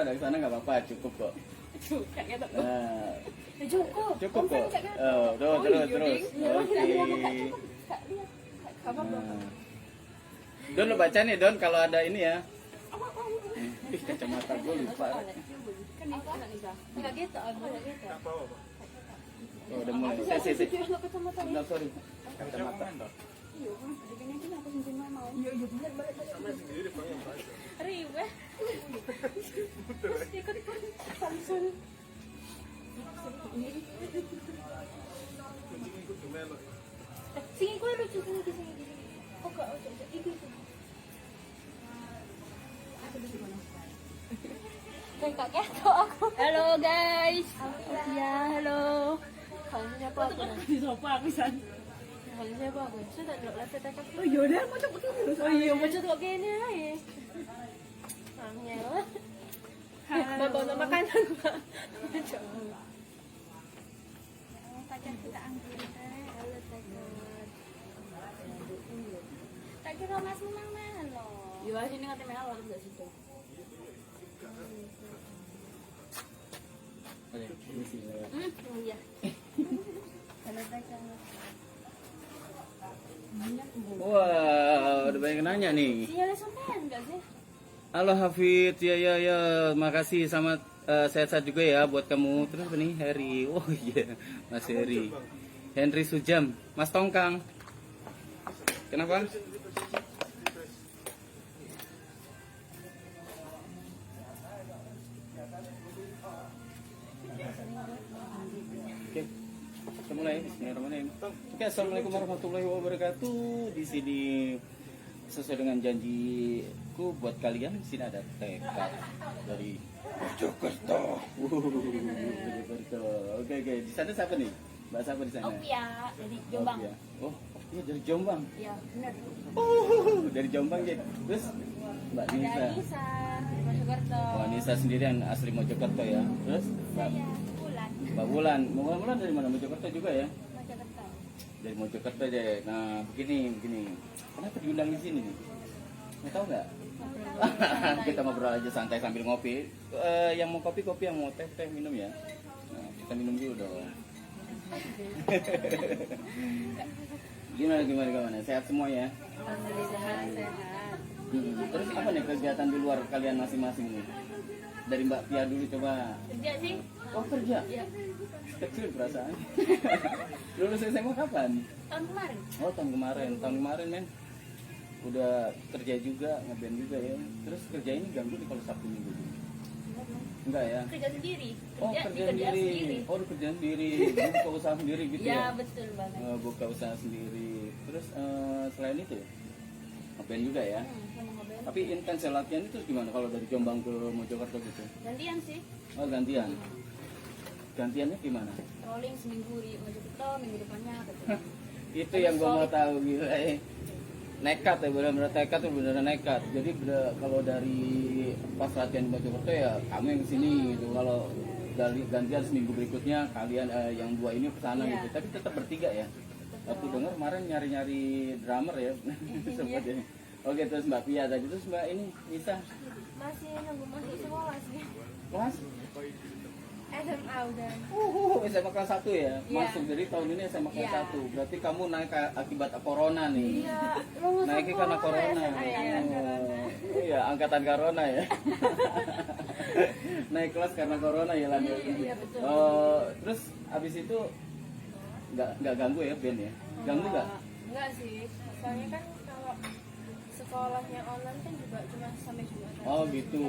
ada ke sana nggak apa-apa, cukup kok. Kayaknya tak. Nah, Cukup. cukup kok. Oh, Terus. Oke. Nah. Don lo baca nih Don kalau ada ini ya. Ih, kacamata gue lupa. Kan apa? Enggak gitu, enggak gitu. Oh, udah mulai. Saya. Enggak, sorry. Kacamata. Iya, begini aja aku sendiri mau. Iya, benar balik. Riweh. Ikut Samsul. Sini gue lucu sini. Oh, kok itu. Aku di mana? Kayak keto aku. Halo guys. Ya, halo. Kalian siapa aku? Di sofa aku san. Kalian siapa aku? Sudah enggak lihat tak. Oh, yaudah mau coba dulu. Oh iya, mau coba gini aja. Angel. Bawa makanan, Pak. Coba. Pacar kita angkat. Halo, Takut. Tak kira Mas menang melo. Iya, sini ngerti melo enggak situ. Iya. Halo, Takut. Wah, udah banyak yang nanya nih. Iya, sampean enggak sih? Halo Hafid, ya, makasih sama sehat-sehat juga ya buat kamu. Terus apa nih Harry? Oh iya, Mas Harry. Henry Sujam, Mas Tongkang. Kenapa? Oke, kita mulai. Bismillahirrahmanirrahim. Oke, assalamualaikum warahmatullahi wabarakatuh. Di sini sesuai dengan janjiku buat kalian, di sini ada tekad dari Mojokerto. Mojokerto. Oke. Di sana siapa nih? Mbak siapa di sana? Opia dari Jombang. Opia. Oh, iya dari Jombang. Iya, benar. Dari Jombang ya. Terus Mbak Nisa. Ada Nisa dari Mojokerto. Oh, Nisa sendirian asli Mojokerto ya. Terus Saya Bulan. Mbak Wulan. Mbak Wulan dari mana? Mojokerto juga ya? Mojokerto. Dari Mojokerto deh. Nah, begini. Kenapa diundang di sini nih? Mau tahu nggak? Kita ngobrol aja santai sambil ngopi. Yang mau kopi, yang mau teh minum ya. Nah, kita minum dulu dong. Gimana? Sehat semua ya? Alhamdulillah sehat. Terus apa nih kegiatan di luar kalian masing-masing nih? Dari Mbak Pia dulu coba. Kerja sih? Oh kerja? Iya. Kecil perasaan. Lulus SMA kapan? Tahun kemarin. Oh tahun kemarin men. Udah kerja juga, ngeband juga ya. Terus kerja ini ganggu nih kalau Sabtu Minggu? Enggak ya? Kerja sendiri. Oh kerja sendiri. Oh kerja sendiri. Buka usaha sendiri gitu Ya, ya? betul banget. Buka usaha sendiri. Terus selain itu ngeband juga ya? Sama ngeband. Tapi intens latihan itu gimana kalau dari Jombang ke Mojokerto gitu? Gantian sih. Oh gantian. Gantiannya gimana? Rolling seminggu di Mojokerto, minggu depannya gitu. Itu yang gue mau tahu gila nekat ya, benar-benar tekad tuh benar-benar nekat. Jadi kalau dari pas latihan di Mojokerto ya kamu yang kesini gitu. Kalau dari gantian seminggu berikutnya kalian yang dua ini kesana Iya. gitu. Tapi tetap bertiga ya. Aku dengar kemarin nyari-nyari drummer ya. Sempat ya. Oke terus Mbak Pia tadi, terus Mbak ini bisa Masih nunggu masuk sekolah sih. kelas? SMA udah. SMA kelas 1 ya? Iya. Masuk dari tahun ini SMA kelas Iya. 1. Berarti kamu naik akibat corona nih. Iya, lulus Naiknya karena corona. Iya, angkatan corona ya. Naik kelas karena corona ya Lan. Iya, betul. Terus abis itu nggak ganggu ya band ya? Ganggu nggak? Enggak sih. Soalnya kan kalau sekolahnya online kan juga cuma sampai Jumat. Oh gitu.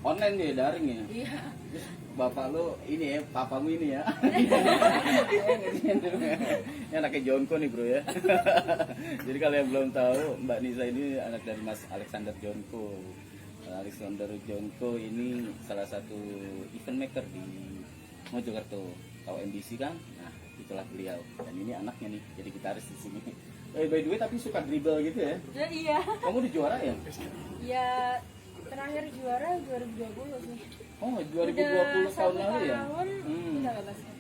Online dia daring ya? Iya. Terus bapak lu ini ya, papamu ini ya. Ini anaknya Jonko nih bro ya. Jadi kalau yang belum tahu, Mbak Nisa ini anak dari Mas Alexander Jonko. Alexander Jonko ini salah satu event maker di Mojokerto. Tahu MBC kan? Nah, itulah beliau. Dan ini anaknya nih, jadi gitaris di sini. By the way tapi suka dribble gitu ya? Iya. Kamu udah juara ya? Ya terakhir juara 2020 sih. Oh, 2020 Udah tahun lalu ya? tahun, udah gak basket.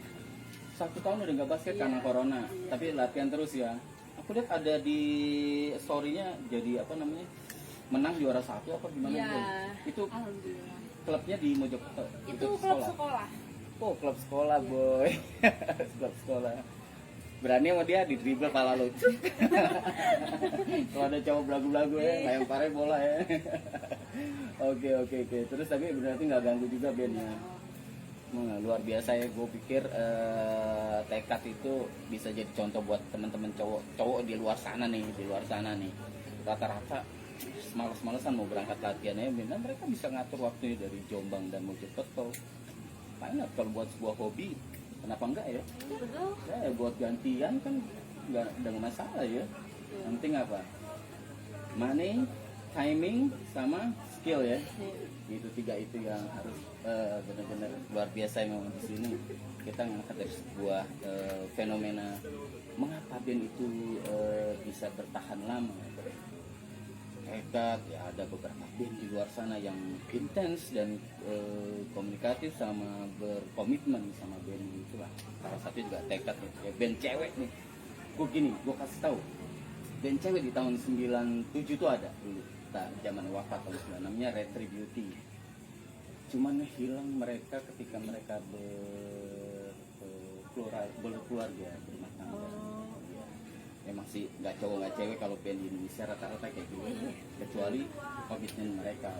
1 tahun udah nggak basket Iya. karena corona, tapi latihan terus ya. Aku lihat ada di story-nya jadi apa namanya menang juara 1 apa gimana Iya. gitu. Itu Alhamdulillah. klubnya di Mojokerto. Itu klub sekolah. Oh, klub sekolah, boy. Klub sekolah. Berani sama dia di dribble pala lo. Kalau ada cowok belagu-belagu ya, lemparnya bola ya. Oke. Terus tapi berarti nggak ganggu juga bandnya. Luar biasa ya, gue pikir tekad itu bisa jadi contoh buat teman-teman cowok di luar sana nih, rata-rata males-malesan mau berangkat latihan ya, dan mereka bisa ngatur waktunya dari Jombang dan Mojokerto. Enak kalau buat sebuah hobi, kenapa enggak ya? Betul. Ya buat gantian kan nggak masalah ya. Yang penting apa? Money, timing, sama skill ya. Itu tiga itu yang harus benar-benar luar biasa memang di sini. Kita ngangkat dari sebuah fenomena mengapa band itu bisa bertahan lama. Hebat ya, ada beberapa band di luar sana yang intens dan komunikatif sama berkomitmen sama band itu lah. Salah satu juga tekad ya, band cewek nih. Gue kasih tahu. Band cewek di tahun 97 tuh ada dulu. Zaman wafat tahun 96 nya Retributi. Cuman hilang mereka ketika mereka berkeluarga, berumah tangga. Memang sih nggak cowok nggak cewek kalau band di Indonesia rata-rata kayak gitu, kecuali komitmen mereka.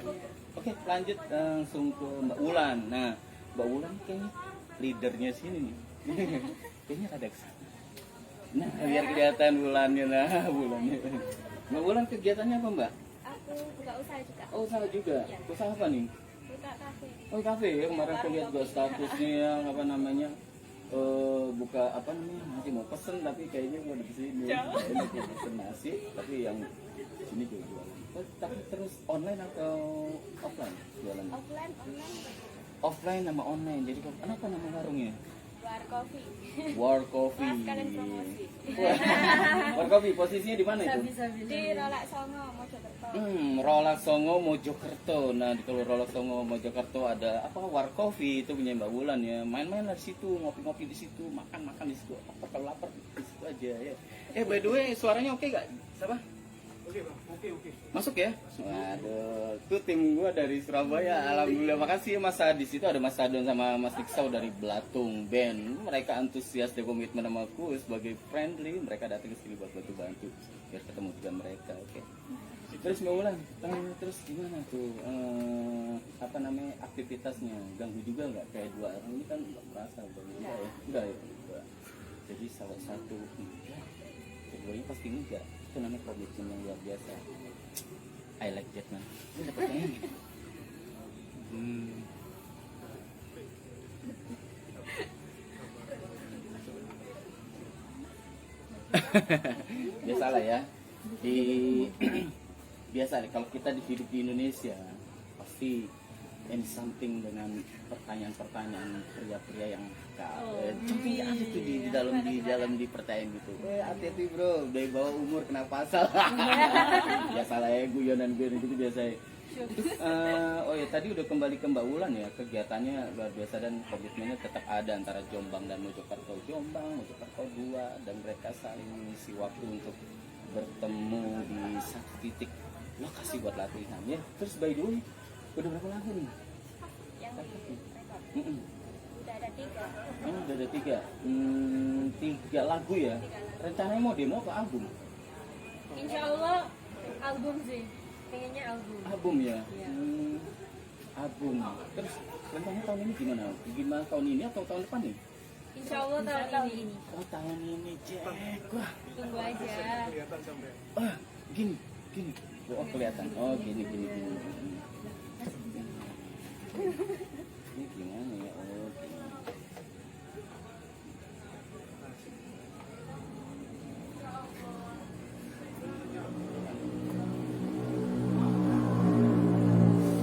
Oke, lanjut langsung ke Mbak Ulan. Nah, Mbak Ulan kayaknya leadernya sini nih. Kayaknya ada kesana. Nah, biar kelihatan bulannya, bulannya. Mbak Ulan kegiatannya apa, Mbak? Aku buka usaha juga. Oh, usaha juga. Ya. Usaha apa nih? Buka kafe. Oh, kafe ya. Kemarin aku lihat juga statusnya yang apa namanya? Buka apa namanya, masih mau pesen tapi kayaknya mau di sini. Kayaknya mau pesen nasi tapi yang sini juga jualan. Tapi terus online atau offline jualan? Offline, online. Offline sama online. Jadi kenapa nama warungnya? War Coffee. War Coffee. Mas kalian promosi. War Coffee posisinya di mana itu? Di Rolak Songo, Mojokerto. Rolak Songo Mojokerto. Nah, di kalau Rolak Songo Mojokerto ada apa? War Coffee itu punya Mbak Wulan ya. Main-main lah di situ, ngopi-ngopi di situ, makan-makan di situ. Apa kalau lapar di situ aja ya. By the way, suaranya oke gak? Siapa? Oke bang, oke. Masuk ya? Waduh, itu tim gua dari Surabaya. Alhamdulillah, makasih ya Mas Adi. Di situ ada Mas Adon sama Mas Diksau dari Belatung Band. Mereka antusias dan komitmen sama aku sebagai friendly. Mereka datang ke sini buat bantu biar ketemu dengan mereka. Oke. Terus Mbak Ulan, terus gimana tuh? Apa namanya aktivitasnya? Ganggu juga nggak kayak dua orang ini kan nggak merasa ganggu ya? Enggak ya? Enggak. Jadi salah satu enggak, keduanya pasti enggak. Itu namanya komitmen yang luar biasa. I like that man. Ini dapat yang ini. Biasa lah ya. Biasa kalau kita hidup di Indonesia pasti any something dengan pertanyaan-pertanyaan pria-pria yang cantik aja tuh di dalam di pertanyaan gitu. Hati-hati bro, dari bawah umur kena pasal. Biasa lah ya, guyonan gitu biasa ya. Terus, oh ya tadi udah kembali ke Mbak Wulan ya, kegiatannya luar biasa dan komitmennya tetap ada antara Jombang dan Mojokerto. Mojokerto 2 dan mereka saling mengisi waktu untuk bertemu di satu titik lokasi buat latihan ya. Terus by the way, udah berapa lagu nih? Yang di record. Udah ada 3. Udah ada 3 lagu ya. Rencananya mau demo atau album? Insya Allah album sih. Pengennya album. Album ya. Iya. Album. Terus rencananya tahun ini gimana? Gimana tahun ini atau tahun depan nih? Insya Allah tahun ini. Oh tahun ini cek. Wah. Tunggu aja. Kelihatan sampai. Gini. Oh kelihatan. Oh gini. Ini gimana ya? Oh gini.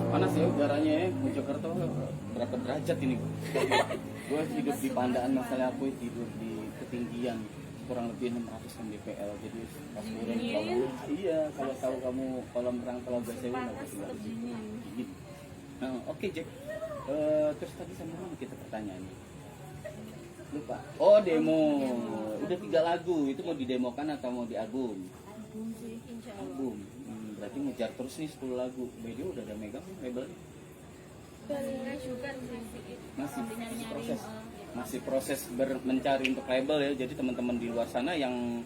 Panas ya udaranya ya. Mojokerto berapa derajat ini? Gue hidup di Pandaan, masalah aku tidur di ketinggian kurang lebih 600 mdpl. Jadi pas turun kalau tahu kamu kolam renang Telaga Sewu nggak bisa dingin. Nah, oke Jack. Terus tadi sama mana kita pertanyaannya? Lupa. Oh demo. Udah 3 lagu. Itu mau didemokan atau mau di album? Album sih, insya Allah. Album. Berarti ngejar terus nih 10 lagu. Video udah ada megang labelnya? juga sih. Masih Nyari-nyari. proses, masih proses mencari untuk label ya. Jadi teman-teman di luar sana yang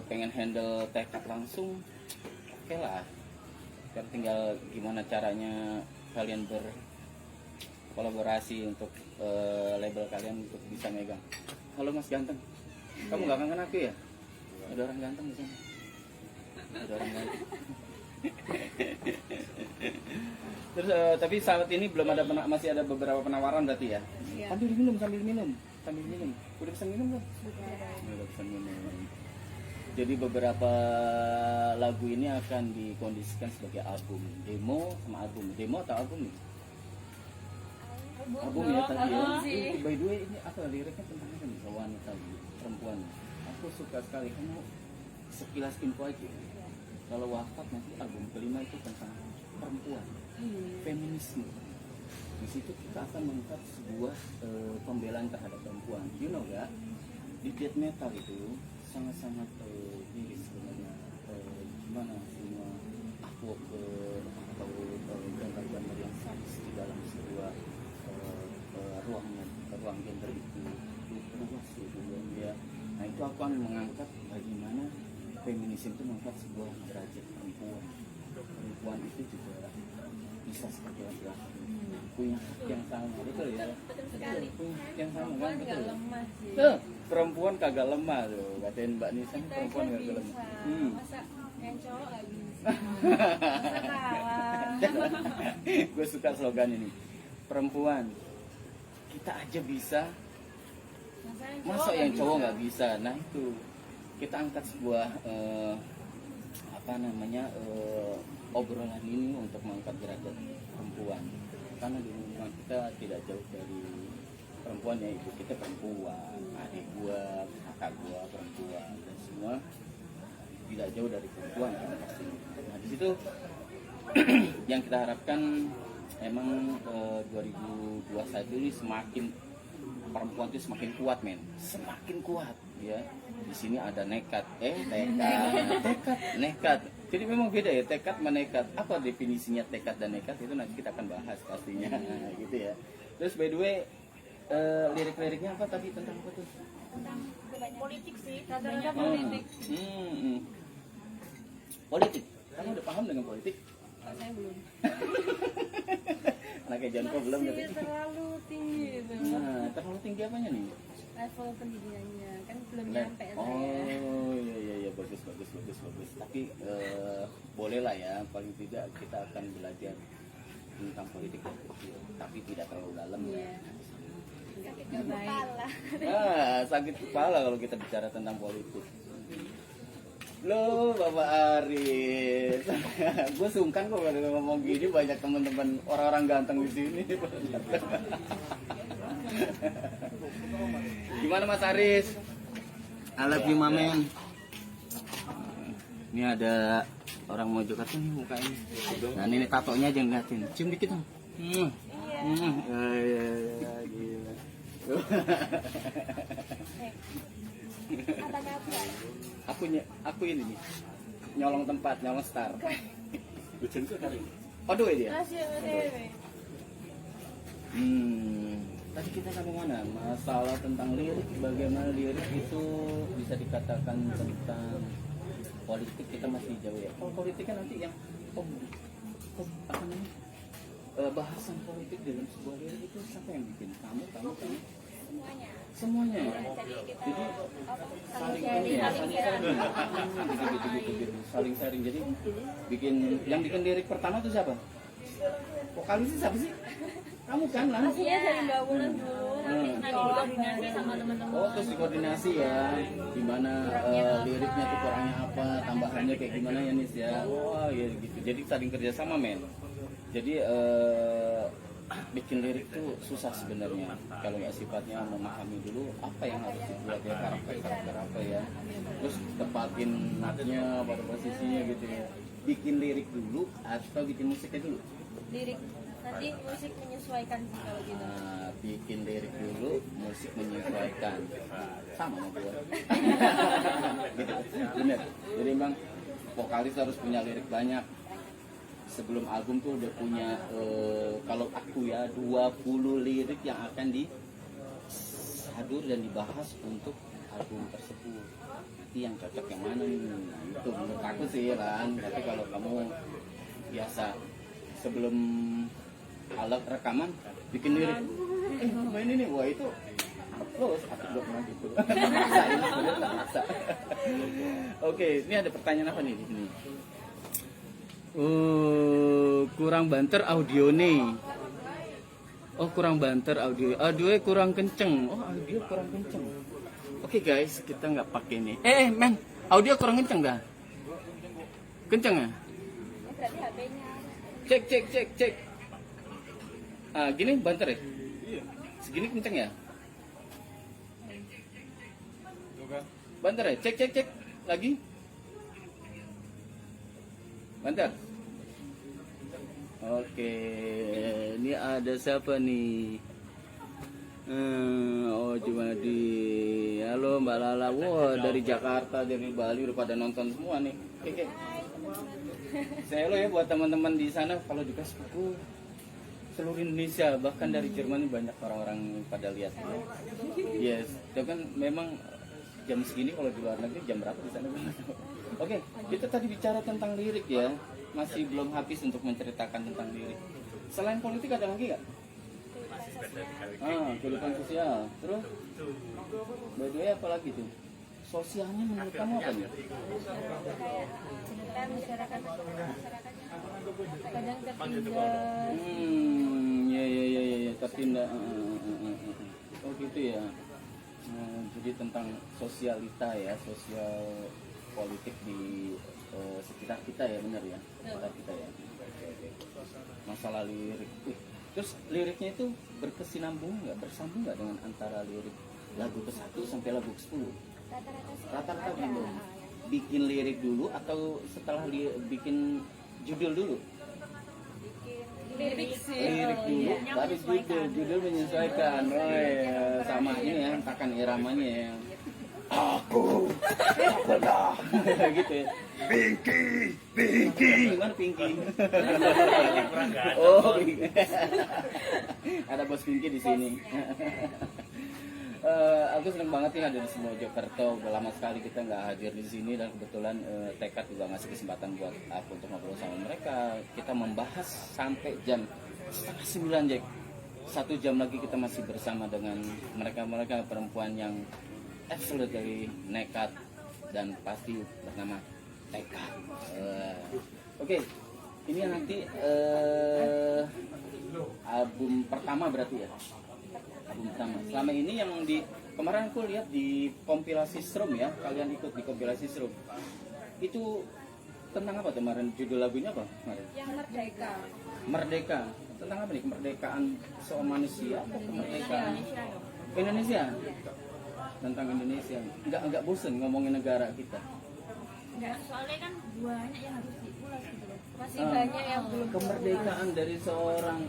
pengen handle tekad langsung, oke lah. Kan tinggal gimana caranya kalian berkolaborasi untuk label kalian untuk bisa megang. Halo Mas Ganteng, kamu gak kangen aku ya? Ada orang ganteng di sana. Ada orang ganteng. Terus tapi saat ini belum ada masih ada beberapa penawaran berarti ya? Iya. Sambil minum. Udah bisa minum belum? Udah bisa minum. Jadi beberapa lagu ini akan dikondisikan sebagai album, demo sama album. Demo atau album nih? Album ya tadi ya. By the way ini apa liriknya tentang apa nih? Wanita, perempuan. Aku suka sekali, kamu sekilas info aja. Kalau wafat nanti album kelima itu tentang perempuan, feminisme. Di situ kita akan mengangkat sebuah pembelaan terhadap perempuan. You know gak? Di death metal itu sangat-sangat miris sebenarnya. Gimana semua aku atau gambar-gambar yang sadis di dalam sebuah ruang gender itu luas gitu ya. Nah itu aku akan mengangkat bagaimana feminisme itu mengangkat sebuah derajat perempuan. Perempuan itu juga bisa seperti laki-laki, punya hak yang sama, betul ya? Betul sekali. Punya hak yang sama kan, Perempuan betul. nggak lemah sih. Perempuan kagak lemah tuh, katain Mbak Nisa, Kita perempuan aja kagak bisa. lemah. Masa yang cowok nggak bisa? Masa kalah? Gue suka slogan ini, perempuan kita aja bisa, masa yang cowok nggak bisa. Nah itu kita angkat sebuah obrolan ini untuk mengangkat derajat perempuan, karena di lingkungan kita tidak jauh dari perempuan ya. Ibu kita perempuan, adik gua, kakak gua perempuan, dan semua tidak jauh dari perempuan kan pasti. Nah di situ yang kita harapkan emang 2021 ini semakin perempuan itu semakin kuat men, semakin kuat ya. Di sini ada nekat. Jadi memang beda ya tekad sama nekat. Apa definisinya tekad dan nekat itu nanti kita akan bahas pastinya gitu ya. Terus by the way lirik-liriknya apa tadi, tentang apa tuh? Tentang politik sih, rata-rata politik. Politik. Kamu udah paham dengan politik? Saya belum. Anaknya Janko belum gitu. Masih terlalu tinggi itu. Nah, terlalu tinggi apanya nih? Level pendidikannya kan belum nyampe saya. Oh iya bagus. Tapi boleh lah ya, paling tidak kita akan belajar tentang politik yang kecil, tapi tidak terlalu dalam ya. Sakit kepala. Sakit kepala kalau kita bicara tentang politik. Loh Bapak Aris, gue sungkan kok kalau ngomong gini, banyak teman-teman orang-orang ganteng di sini. Gimana Mas Aris? I love you mamen. Ini ada orang mau jokat nih mukanya. Nah ini tatonya aja ngeliatin. Cium dikit dong. Iya, gila. Katanya apa? Aku ini nih. Nyolong tempat, nyolong star. Hujan kok hari. Aduh dia. Masih dewe. Tadi kita sampai mana? Masalah tentang lirik, bagaimana lirik itu bisa dikatakan tentang politik, kita masih jauh ya. Kalau politik kan nanti yang apa namanya? Bahasan politik dalam sebuah lirik itu siapa yang bikin? Kamu. Semuanya. Jadi saling saling sharing. Jadi yang bikin lirik pertama itu siapa? Vokalisnya siapa sih? Kamu kan lah. Pastinya dari gabungan dulu, nanti koordinasi sama teman-teman. Oh terus dikoordinasi ya, gimana liriknya tuh kurangnya apa, tambahannya kayak gimana ya Nis ya. Wah ya gitu. Jadi saling kerjasama men. Jadi bikin lirik tuh susah sebenarnya kalau nggak sifatnya memahami dulu apa yang harus dibuat ya, karakter apa ya, terus tepatin natnya pada posisinya gitu ya. Bikin lirik dulu atau bikin musiknya dulu? Lirik, nanti musik menyesuaikan sih kalau gitu. Nah, bikin lirik dulu, musik menyesuaikan. Sama sama gue. Gitu. Bener. Jadi memang vokalis harus punya lirik banyak. sebelum album tuh udah punya kalau aku ya 20 lirik yang akan disadur dan dibahas untuk album tersebut. Nanti yang cocok yang mana nih? Nah, itu menurut aku sih kan. Tapi kalau kamu biasa sebelum alat rekaman bikin lirik, main ini, wah itu aku belum pernah gitu. Maksa. Oke, ini ada pertanyaan apa nih di sini? Kurang banter audio nih. Oh, kurang banter audio. Audionya kurang kenceng. Oh, audio kurang kenceng. Oke guys, kita nggak pakai ini. Men, audio kurang kenceng dah. Kenceng ya? Berarti HP-nya. Cek. Gini banter ya? Iya. Segini kenceng ya? Coba. Banter ya? Cek. Lagi. Banter. Oke, ini ada siapa nih? Cuma di halo Mbak Lala. Wah, dari Jakarta, dari Bali udah pada nonton semua nih. Oke. Saya lo ya buat teman-teman di sana, kalau dikasih buku seluruh Indonesia, bahkan dari Jerman banyak orang-orang pada lihat. Yes, itu kan memang jam segini kalau di luar negeri jam berapa di sana? Oke, kita tadi bicara tentang lirik ya, masih belum habis untuk menceritakan tentang lirik. Selain politik ada lagi nggak? Kehidupan sosial. Terus, by the way apa lagi tuh? Sosialnya menurut kamu apa nih? Kayak kita masyarakat kadang tertinggal. Ya, tapi enggak. Oh gitu ya. Jadi tentang sosialita ya, sosial politik di sekitar kita ya, benar ya, sekitar kita ya. Oke. Masalah lirik. Terus liriknya itu berkesinambung nggak, bersambung nggak dengan antara lirik lagu ke-1 sampai lagu ke-10? Rata-rata gitu. Bikin lirik dulu atau setelah bikin judul dulu? Lirik sih. Lirik dulu, baru judul menyesuaikan. Oh ya, sama ini ya, takan iramanya ya. Aku adalah gitu ya. Pinky. Gimana Pinky? Oh, ada bos Pinky di sini. Aku seneng banget nih ada di Mojokerto. Udah lama sekali kita nggak hadir di sini dan kebetulan Tekad juga ngasih kesempatan buat aku untuk ngobrol sama mereka. Kita membahas sampai jam 8:30 Jack. 1 jam lagi kita masih bersama dengan mereka perempuan yang absolutely nekat dan pasti bernama Tekad. Oke, ini nanti album pertama berarti ya. Album pertama. Selama ini yang di kemarin aku lihat di kompilasi Strum ya, kalian ikut di kompilasi Strum. Itu tentang apa kemarin? Judul lagunya apa kemarin? Yang merdeka. Merdeka. Tentang apa nih? Kemerdekaan seorang manusia atau kemerdekaan Indonesia? Tentang Indonesia. Enggak bosen ngomongin negara kita. Enggak, soalnya kan banyak yang harus diulas gitu loh. Masih banyak yang belum kemerdekaan dari seorang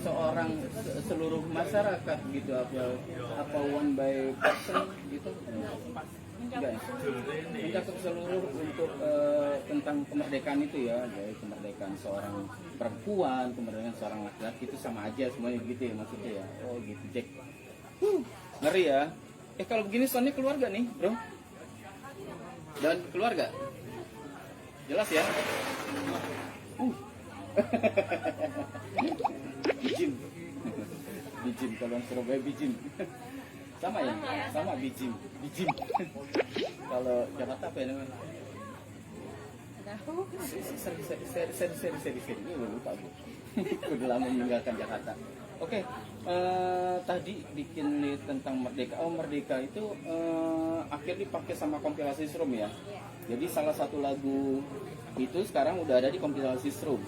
seorang seluruh masyarakat gitu, apa one by person gitu, enggak ya? Mencakup seluruh untuk tentang kemerdekaan itu ya, dari kemerdekaan seorang perempuan, kemerdekaan seorang laki-laki itu sama aja semuanya gitu ya maksudnya ya. Oh gitu Jack. Ngeri ya. Kalau begini soalnya keluarga nih bro, dan keluarga jelas ya. Bijim kalau Surabaya bijim. Sama ya? Sama bijim. Kalau Jakarta apa ya namanya? Seri. Ini lupa gue. Udah lama meninggalkan Jakarta. Oke, tadi bikin tentang Merdeka. Oh, Merdeka itu akhirnya dipakai sama kompilasi Strum ya. Jadi salah satu lagu itu sekarang udah ada di kompilasi Strum.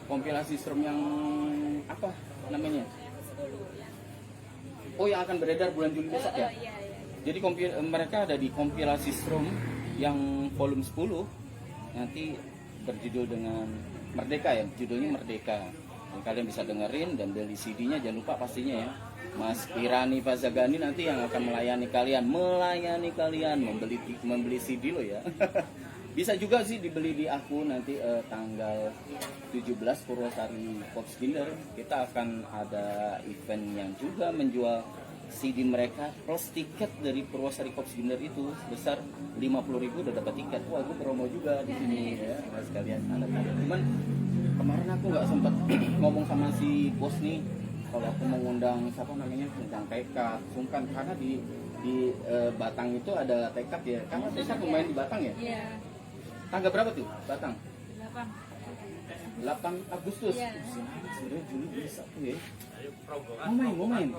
Kompilasi Strum yang apa namanya? Oh, yang akan beredar bulan Juli besok ya. Jadi mereka ada di kompilasi Strum yang volume 10. Nanti berjudul dengan Merdeka ya, judulnya Merdeka. Dan kalian bisa dengerin dan beli CD-nya, jangan lupa pastinya ya. Mas Irani Fazagani nanti yang akan melayani kalian, membeli CD lo ya. Bisa juga sih dibeli di aku nanti tanggal 17 Purwosari Popskinner. Kita akan ada event yang juga menjual CD mereka plus tiket dari Purwosari Popskinner itu sebesar 50.000 udah dapat tiket. Wah, aku promo juga di sini ya, mas sekalian. Cuman kemarin aku nggak sempat ngomong sama si bos nih kalau aku mengundang siapa namanya, tentang tekad sungkan, karena di Batang itu ada tekad ya. Karena bisa pemain di Batang ya. Iya. Tanggal berapa tuh Batang? 8 8. Agustus. Iya. Sudah Juli bisa tuh ya. Mau main.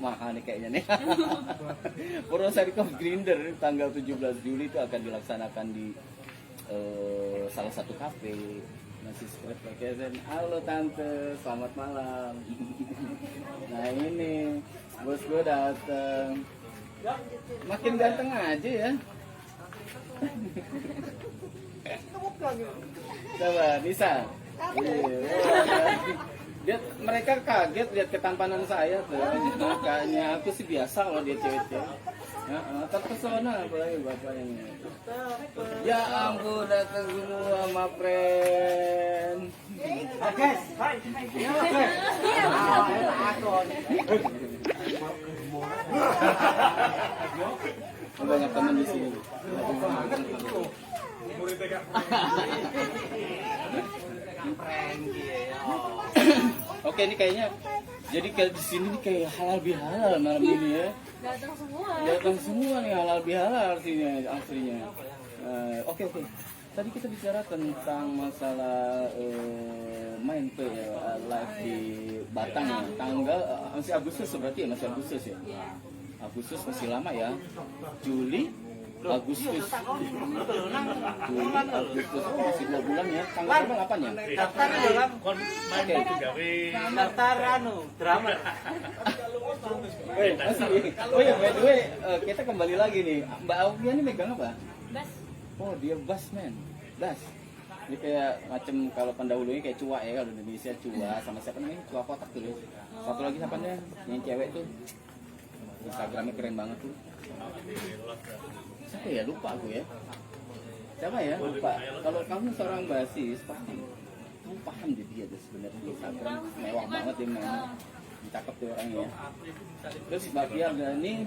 Mahal nih kayaknya nih. Purwosari Coffee Grinder tanggal 17 Juli itu akan dilaksanakan di salah satu kafe. Nasi spread vacation. Halo tante, selamat malam. Nah ini bos gue dateng. Makin ganteng aja ya. Coba Nisa. Mereka kaget lihat ketampanan saya tuh. Makanya aku sih biasa kalau dia cewek-cewek. Terpesona apalagi bapak ini. Ya ampun, datang semua my friend. Guys, hai. Banyak teman di sini. Oke, ini kayaknya jadi kayak di sini nih kayak halal bihalal malam ini ya. Datang semua nih halal bihalal aslinya. Oke. Tadi kita bicara tentang masalah main tuh ya, live di Batang ya. Tanggal masih Agustus berarti ya, masih Agustus ya. Agustus masih lama ya. Juli, Agustus, masih 2 bulan ya. Tanggal berapa? 8 ya? Daftar dalam Oke. daftar drama. Oh ya, by the way, kita kembali lagi nih. Mbak Aulia ini megang apa? Bas. Oh, dia bass man. Bass. Ini kayak macam kalau pendahulunya kayak Cua ya, kalau Indonesia Cua sama siapa namanya? Cua kotak tuh ya. Satu lagi siapa nya? Yang cewek tuh. Instagramnya keren banget tuh. Siapa ya? Lupa aku ya. Siapa ya? Lupa. Kalau kamu seorang basis pasti kamu paham deh dia tuh sebenarnya. Instagram mewah banget dia memang. Cakep tuh orangnya. Terus Mbak Pia ini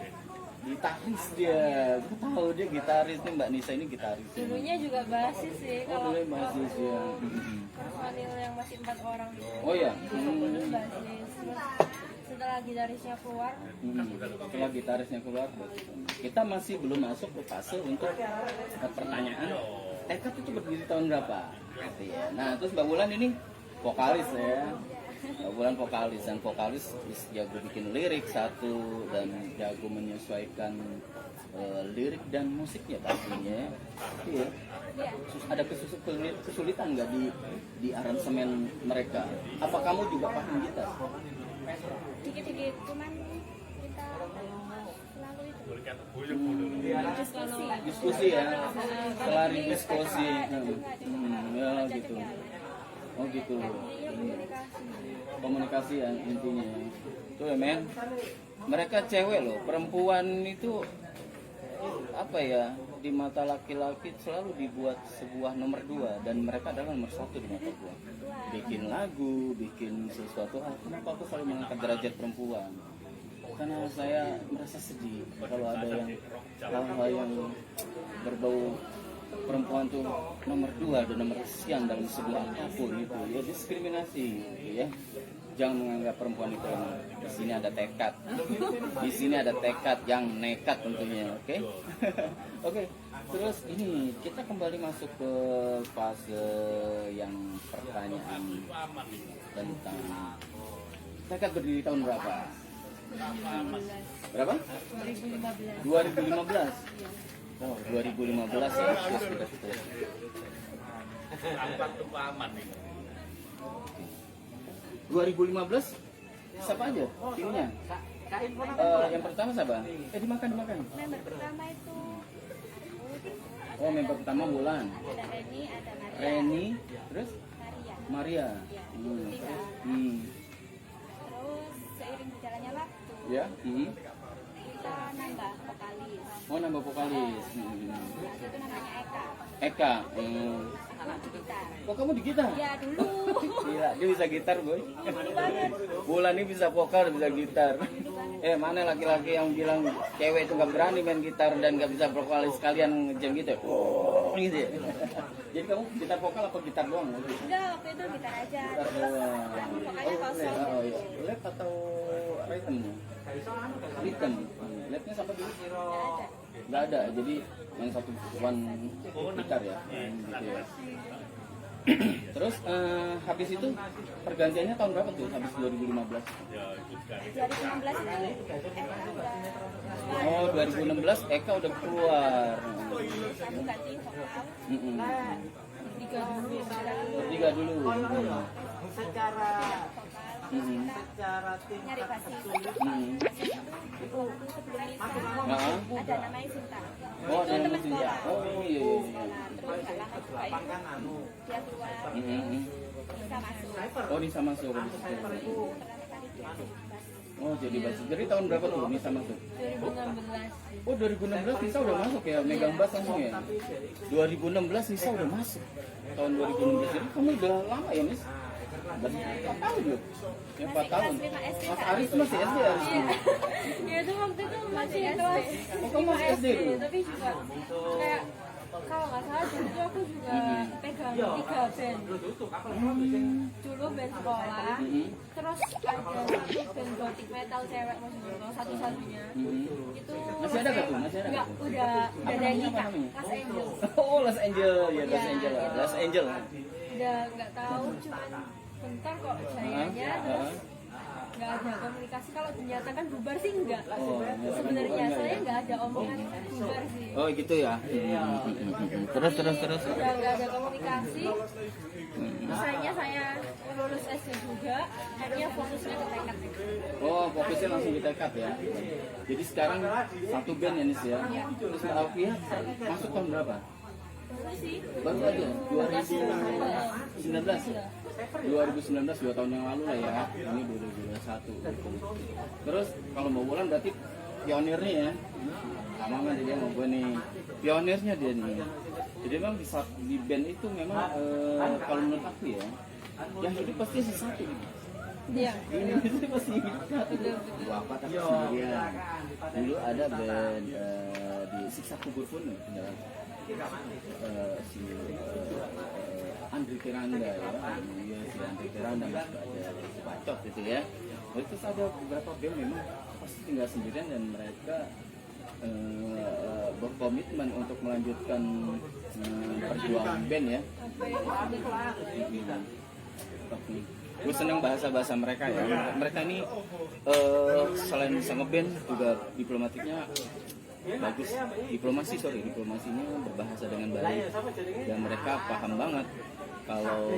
gitaris dia. Aku tahu dia gitaris nih, Mbak Nisa ini gitaris. Dulunya juga basis sih. Oh, dulu basis ya. Personil yang masih 4 orang gitu. Oh ya. Dulu basis. Terus setelah gitarisnya keluar, Setelah gitarisnya keluar, kita masih belum masuk ke fase untuk pertanyaan. Tekad itu berdiri tahun berapa? Gitu ya. Nah, terus Mbak Wulan ini vokalis ya. Mbak Wulan vokalis, dan vokalis jago bikin lirik satu dan jago menyesuaikan lirik dan musiknya pastinya. Iya. Ada kesulitan nggak di aransemen mereka? Apa kamu juga paham gitar? dikit-dikit, cuman kita selalu itu Diskusi ya, setelah diskusi. Ya gitu. Oh gitu. Komunikasi ya intinya. Tuh ya men, mereka cewek loh, perempuan itu apa ya, di mata laki-laki selalu dibuat sebuah nomor 2 dan mereka adalah nomor 1 di mata gua. Bikin lagu, bikin sesuatu hal. Kenapa aku selalu mengangkat derajat perempuan? Karena saya merasa sedih kalau ada yang hal-hal yang berbau perempuan tuh nomor 2 dan nomor sekian dalam sebuah apapun itu ya, diskriminasi ya. Jangan menganggap perempuan itu lemah. Di sini ada tekad. Di sini ada tekad yang nekat tentunya, oke? Oke. Terus ini kita kembali masuk ke fase yang pertanyaan tentang tekad berdiri tahun berapa? Berapa? 2015. Oh, 2015 ya. Betul. Empat tuh aman nih. 2015 siapa aja timnya? Yang pertama siapa? Dimakan. member pertama itu Oh, member pertama Wulan, ada Reni, ada Nadia, Reni, terus Maria. Maria. Ya. kita nambah vokalis. Oh, nambah vokalis. Waktu itu namanya Eka. Eka. Kalau di gitar. Oh, kamu di gitar? Ya dulu. Gila, dia bisa gitar, Boy. Dulu banget. Bulan ini bisa vokal, bisa gitar. Mana laki-laki yang bilang cewek itu nggak berani main gitar dan nggak bisa vokalis sekalian ngejam gitu ya? Gitu ya? Jadi kamu gitar vokal apa gitar doang? Enggak, waktu itu gitar aja. Gitar Terus doang. vokalnya kosong. Oh iya. Lab atau rhythm? Rhythm. Labnya sampai dulu? Nggak ada. Nggak ada, jadi yang satu one gitar ya? Gitu ya. Terus habis itu pergantiannya tahun berapa tuh? Habis 2015? 2016 itu Eka udah Oh, 2016 Eka udah keluar. terus aku ganti vokal. Tiga dulu. Bertiga dulu. Secara Mm-mm. secara Nyari tingkat basis. Mm-mm. Itu waktu sebelum Nisa Nah. ada namanya Sinta. Oh, ada Itu nama teman Sinta. sekolah. Oh iya. Sekolah. Terus gak lama juga itu dia keluar. Mm-mm. Nisa masuk. Oh, Nisa masuk di situ. Pertama kali dia jadi basis. Oh, jadi basis. Jadi tahun berapa tuh Nisa masuk? 2016. Oh, 2016 Nisa udah masuk ya, megang bass langsung ya. 2016 Nisa udah masuk. Tahun 2016. Jadi kamu udah lama ya, Nis? Berarti 4 tahun loh. Ya, 4 tahun. Masih kelas 5 SD, Mas Kak. Aris masih SD Aris. Iya. Ya itu waktu itu masih kelas Oh, kamu masih SD dulu? tapi juga kayak kalau nggak salah dulu tuh aku juga pegang 3 band. Dulu band sekolah, terus ada satu band gothic metal cewek maksudnya satu-satunya. Itu Masih ada nggak tuh? Masih ada Enggak, nggak tuh? udah Apa ada yang namanya? nikah, Las Angel. Oh, Los Angeles ya, Los Iya, Angeles. gitu. Los Angeles. Udah nggak tahu cuman bentar kok jayanya terus nggak ada komunikasi. Kalau dinyatakan bubar sih enggak. Oh, Sebenarnya enggak saya ya? nggak ada omongan bubar sih. Oh, gitu ya. Terus. Udah nggak ada komunikasi. Misalnya saya lulus SD juga, akhirnya fokusnya ke tekad. Oh, fokusnya langsung di tekad ya. Jadi sekarang satu band ya Nis ya. Terus Mbak Alfia masuk tahun berapa? Baru sih. Baru aja 2019. 2019 2 tahun yang lalu lah ya. Ini 2021. Terus kalau Mbak Wulan berarti pionirnya ya. Sama kan dia mau gue nih. Pionirnya dia nih. Jadi memang di band itu memang kalau menurut aku ya, yang hidup pasti sesuatu. Iya. Ini itu pasti hidup satu. Bapak tapi sendirian. Dulu ada band di Siksa Kubur pun ya. Si Andri Tiranda ya, iya si Andri Tiranda masuk ada si Bacot gitu ya. Terus ada beberapa band memang pasti tinggal sendirian dan mereka berkomitmen untuk melanjutkan perjuangan band ya. Gue seneng bahasa mereka ya. Mereka ini selain bisa ngeband juga diplomatiknya bagus. Diplomasinya berbahasa dengan baik dan mereka paham banget kalau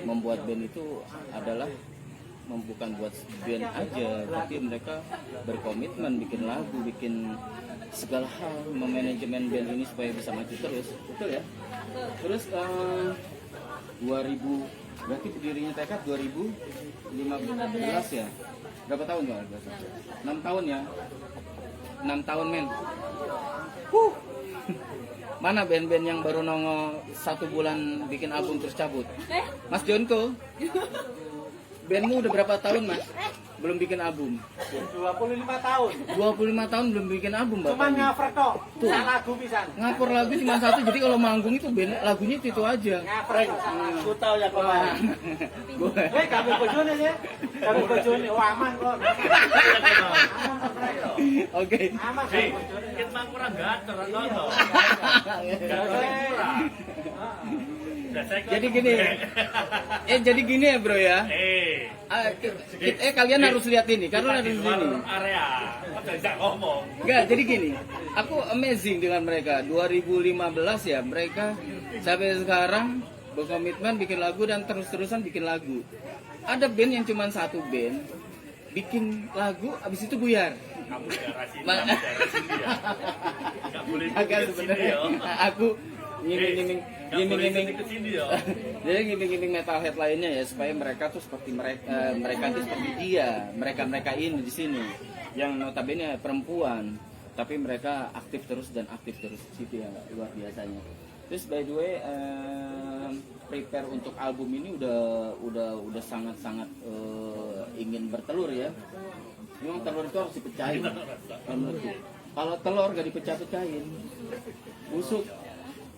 membuat band itu adalah bukan buat band aja, tapi mereka berkomitmen bikin lagu, bikin segala hal, memanajemen band ini supaya bisa maju terus, betul ya? Terus 2000 berarti berdirinya tekad 2015 ya? Berapa tahun ya? 6 tahun ya? 6 tahun men. Mana band-band yang baru nongol 1 bulan bikin album terus cabut? Mas Jonko, bandmu udah berapa tahun mas? Belum bikin album? 25 tahun. 25 tahun belum bikin album bapak Cuman ini. ngafret tok. Tuh. Lagu pisan. Ngapur lagu cuma 1, jadi kalau manggung itu band lagunya itu aja. Ngafret. Aku tahu ya kemarin. Gue Kami bojone sih. Kami bojone aman kok. oke. Aman kami bojone. Kita kurang gator atau Jadi gini ya bro ya. Kalian harus lihat ini karena harus ini. area. Kok bisa ngomong? Enggak, jadi gini. Aku amazing dengan mereka. 2015 ya, mereka sampai sekarang berkomitmen bikin lagu dan terus-terusan bikin lagu. Ada band yang cuma 1 band bikin lagu, abis itu buyar. Kamu darah sini, Ma- kamu darah sini ya. Nggak boleh Agak bikin sini sebenarnya ya. aku nyiming-nyiming gimmick-gimmick ke sini ya. jadi gimmick-gimmick metalhead lainnya ya supaya mereka tuh seperti mereka itu seperti dia, mereka ini di sini yang notabene perempuan tapi mereka aktif terus situ ya luar biasanya. Terus by the way prepare untuk album ini udah sangat ingin bertelur ya. Memang telur itu harus dipecahin. Kalau telur gak dipecah-pecahin,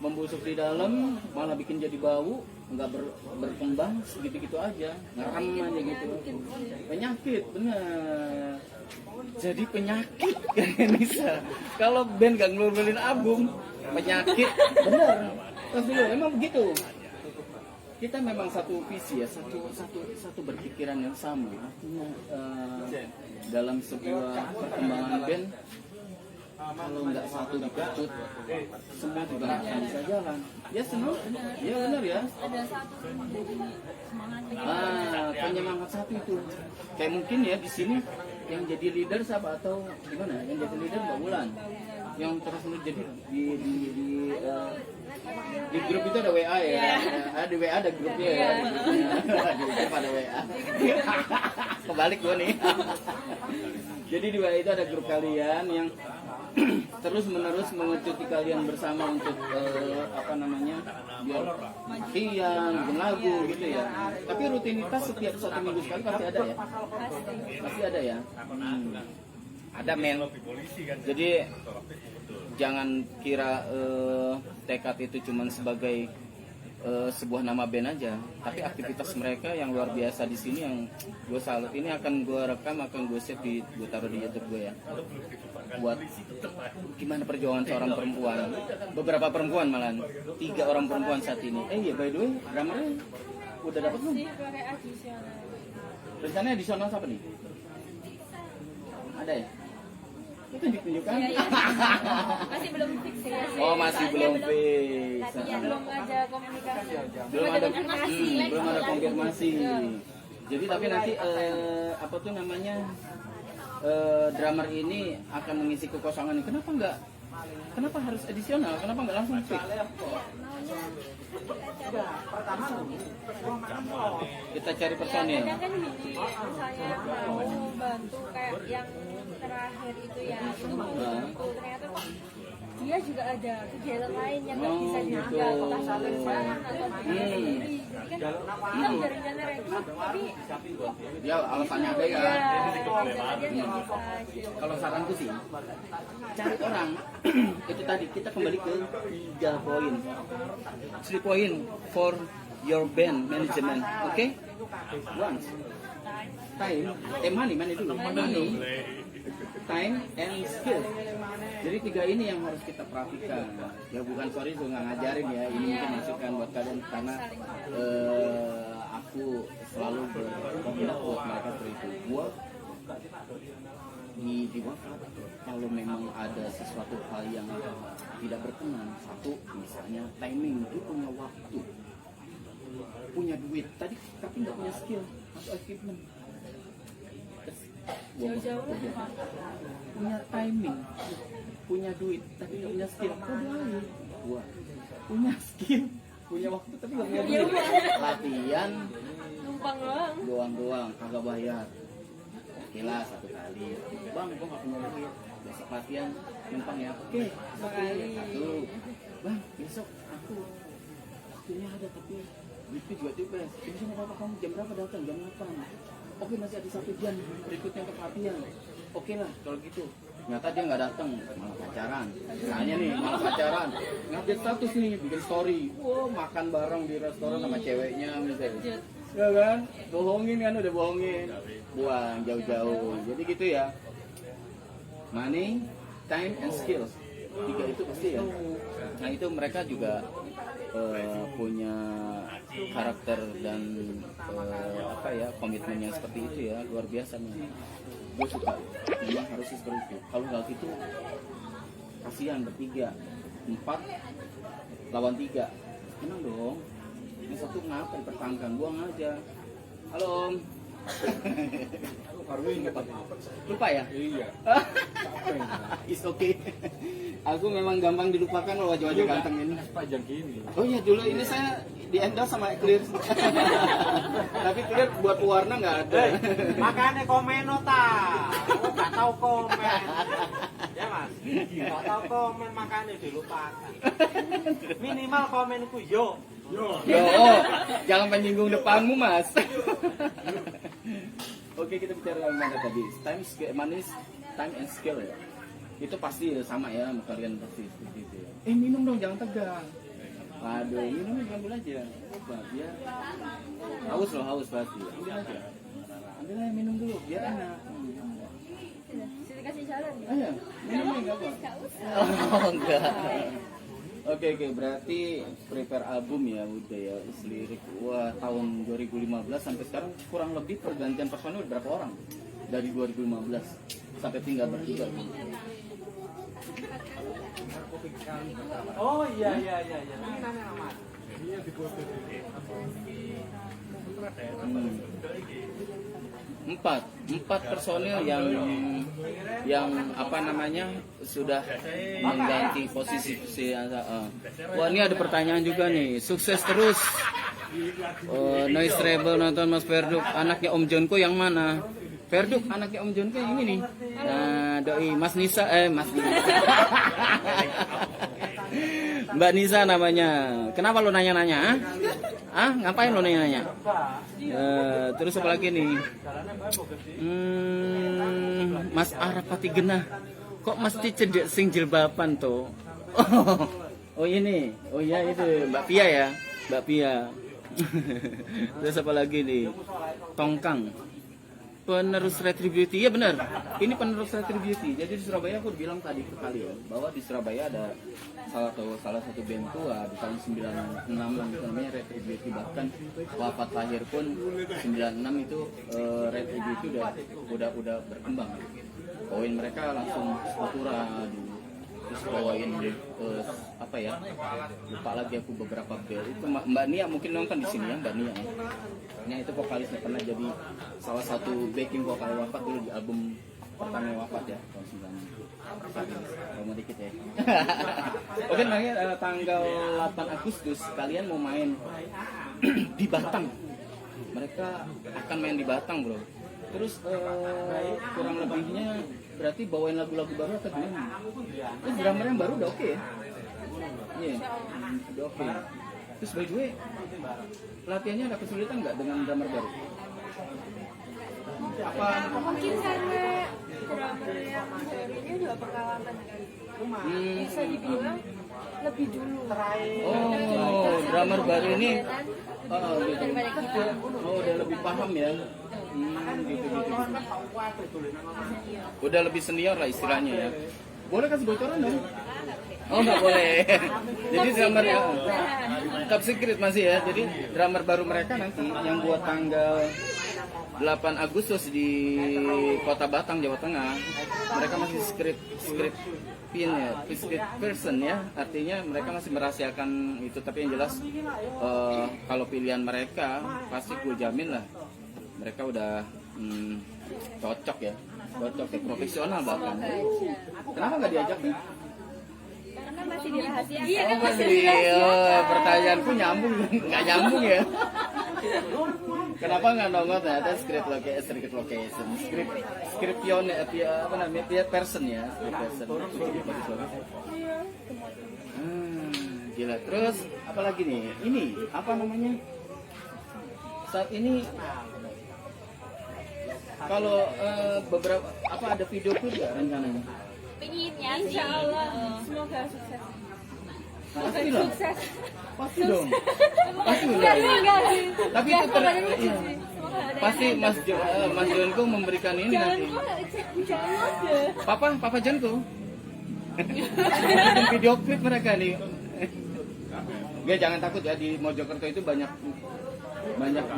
membusuk di dalam, malah bikin jadi bau, nggak berkembang, segitu-gitu aja, ngerem aja gitu. Penyakit, bener. Jadi penyakit kan bisa. Kalau band gak ngeluarin album, penyakit, bener. Terus dulu, emang begitu. Kita memang satu visi ya, satu berpikiran yang sama. Artinya dalam sebuah perkembangan band, kalau nggak satu dikecut, semua juga nggak akan bisa jalan. Ya senang, ya benar ya. Ada satu menjadi semangatnya. Penyemangat satu itu. Kayak mungkin ya di sini yang jadi leader siapa atau gimana? Yang jadi leader Mbak Wulan. Yang terus jadi di grup itu ada WA ya. Di WA ada grupnya ya. Di grup ada WA. Kebalik gua nih. Jadi di WA itu ada grup kalian yang terus menerus mengecuti kalian bersama untuk biar latihan, bikin lagu gitu ya. Tapi rutinitas setiap 1 minggu sekali pasti ada ya. Pasti ada ya. Ada men. Jadi jangan kira tekad itu cuma sebagai sebuah nama band aja, tapi aktivitas mereka yang luar biasa di sini yang gue salut. Ini akan gue rekam, akan gue save gue taruh di YouTube gue ya. Buat gimana perjuangan seorang perempuan, beberapa perempuan malahan, 3 orang perempuan saat ini. Iya by the way, drummernya udah dapat belum? Rencananya adisional siapa nih? Ada ya? Itu ditunjukkan? Masih belum fix ya. Oh masih belum fix. Tapi ya belum ada komunikasi. Belum ada konfirmasi. Jadi tapi nanti apa tuh namanya drummer ini akan mengisi kekosongan ini. Kenapa harus edisional? Kenapa nggak langsung fix? Kita cari personil. Kadang kan gini, saya mau bantu kayak yang terakhir itu ya, itu mau bantu ternyata dia juga ada kegiatan lain yang nggak bisa ditinggal, entah sampai jalan atau sendiri. Jadi kan kita udah rencana rekrut, tapi Ya alasannya ada ya. aja nggak bisa. Kalau saranku sih cari orang itu tadi kita kembali ke 3 poin. 3 poin for your band management, oke? Once time, money dulu, money, time and skill. Jadi 3 ini yang harus kita perhatikan. Ya bukan sorry gue nggak ngajarin ya, ini mungkin masukan buat kalian karena aku selalu berkomentar buat mereka seperti itu. Gua di waktu kalau memang ada sesuatu hal yang tidak berkenan, satu misalnya timing, itu punya waktu, punya duit tadi tapi nggak punya skill atau equipment, Jauh-jauh lah. punya timing, punya duit tapi nggak punya skill, gua punya skill, punya waktu tapi nggak punya duit, latihan Numpang doang kagak bayar. Oke lah 1 kali, bang gua nggak punya duit, besok latihan numpang ya. Oke, 1 kali. Bang besok aku waktunya ada tapi duitnya juga tipes. Bisa nggak apa-apa, kamu jam berapa datang? Jam 8. Oke masih ada 1 jam berikutnya untuk latihan. Oke lah kalau gitu. Ternyata dia nggak datang, malah pacaran. Misalnya nih malah pacaran, ngupdate status nih, bikin story. Wow makan bareng di restoran sama ceweknya misalnya. Ya kan, bohongin kan, udah bohongin, buang jauh-jauh. Jadi gitu ya. Money, time, and skills. 3 itu pasti ya. Nah itu mereka juga punya karakter dan komitmen yang seperti itu ya, luar biasa nih. Gue suka, memang harus seperti itu. Kalau nggak gitu, kasihan bertiga, 4 lawan 3, tenang dong. Yang satu ngapa dipertahankan, buang aja. Halo om. baru ingat. Lupa ya? Iya. It's okay. Aku memang gampang dilupakan loh wajah-wajah ganteng ini. Panjang gini. Oh iya dulu ini saya di endorse sama Clear. Tapi Clear buat pewarna nggak ada. Makanya komen ta. Nggak tahu komen. Ya mas. Nggak tahu komen makanya dilupakan. Minimal komenku yo. Yo, oh, jangan menyinggung depanmu mas. Oke kita bicara yang mana tadi? Time and skill ya. Itu pasti sama ya, kalian pasti seperti itu ya. Minum dong, jangan tegang. Aduh, minum ambil aja. Coba biar haus pasti. Ambil aja. Ambil aja minum dulu, biar enak. Sudah kasih saran. Ayo, minum enggak apa? Oh enggak. Oke, berarti prepare album ya udah ya, lirik. Wah, tahun 2015 sampai sekarang kurang lebih pergantian personil berapa orang? Dari 2015 sampai tinggal berdua. Oh iya. Ini namanya mas. Empat personil yang apa namanya sudah mengganti posisi. Wah ini ada pertanyaan juga nih. Sukses terus. Noise Rebel nonton Mas Ferduk. Anaknya Om Jonko yang mana? Ferduk anaknya Om Jonko yang ini nih. Nah doi Mas Nisa Mas Nisa. Mbak Nisa namanya. Kenapa lo nanya-nanya? Ngapain lo nanya-nanya? Terus apa lagi nih? Mas Arapati Genah. Kok mesti cedek sing jilbaban tuh? Oh ini. Oh iya itu Mbak Pia ya. Mbak Pia. Terus apa lagi nih? Tongkang. Penerus Retributi, ya benar. Ini penerus Retributi. Jadi di Surabaya aku bilang tadi ke kalian bahwa di Surabaya ada salah satu band tua di tahun 96 namanya Retributi, bahkan wafat lahir pun 96 itu Retributi udah berkembang. Poin mereka langsung Sepultura terus bawain apa ya, lupa lagi aku beberapa band itu. Mbak Nia mungkin nonton di sini ya, Mbak Nia ya. Nia itu vokalisnya, pernah jadi salah satu backing vokal wafat dulu di album pertama wafat ya tahun 96. Mau dikit ya. Oke, nanti tanggal 8 Agustus kalian mau main di Batang. Mereka akan main di Batang, bro. Terus kurang lebihnya berarti bawain lagu-lagu baru atau gimana? Terus drummer yang baru udah oke ya? Iya, udah oke. Terus by the way, latihannya ada kesulitan nggak dengan drummer baru? Apa? Mungkin karena drummer yang baru ini udah pengalaman bisa dibilang lebih dulu. Oh, drummer baru ini gitu. Daripada kita. Oh, udah lebih paham ya. Gitu. Udah lebih senior lah istilahnya ya. Boleh kasih bocoran dong? Oh nggak boleh. Jadi drummer ya top secret masih ya. Jadi drummer baru mereka nanti yang buat tanggal 8 Agustus di Kota Batang, Jawa Tengah. Mereka masih script pin ya, script person ya. Artinya mereka masih merahasiakan itu. Tapi yang jelas kalau pilihan mereka pasti gue jamin lah mereka udah cocok ya, profesional bahkan. Kenapa nggak diajak nih? Karena masih dirahasiakan. Iya kan masih. Pertanyaanku nyambung, nggak nyambung ya? Kenapa nggak nongol ternyata script location, script pion apa namanya person ya, script person. Gila. Terus apa lagi nih? Ini apa namanya? Saat ini kalau beberapa apa ada video klip nggak rencananya? Pengennya Insya Allah. Semoga sukses. Pasti dong. Sukses. Pasti dong. Pasti dong. Enggak sih. Tapi itu pasti Mas Jonko memberikan ini nanti. Jangan Papa Jonko. Bikin video klip mereka nih. Ya jangan takut ya, di Mojokerto itu banyak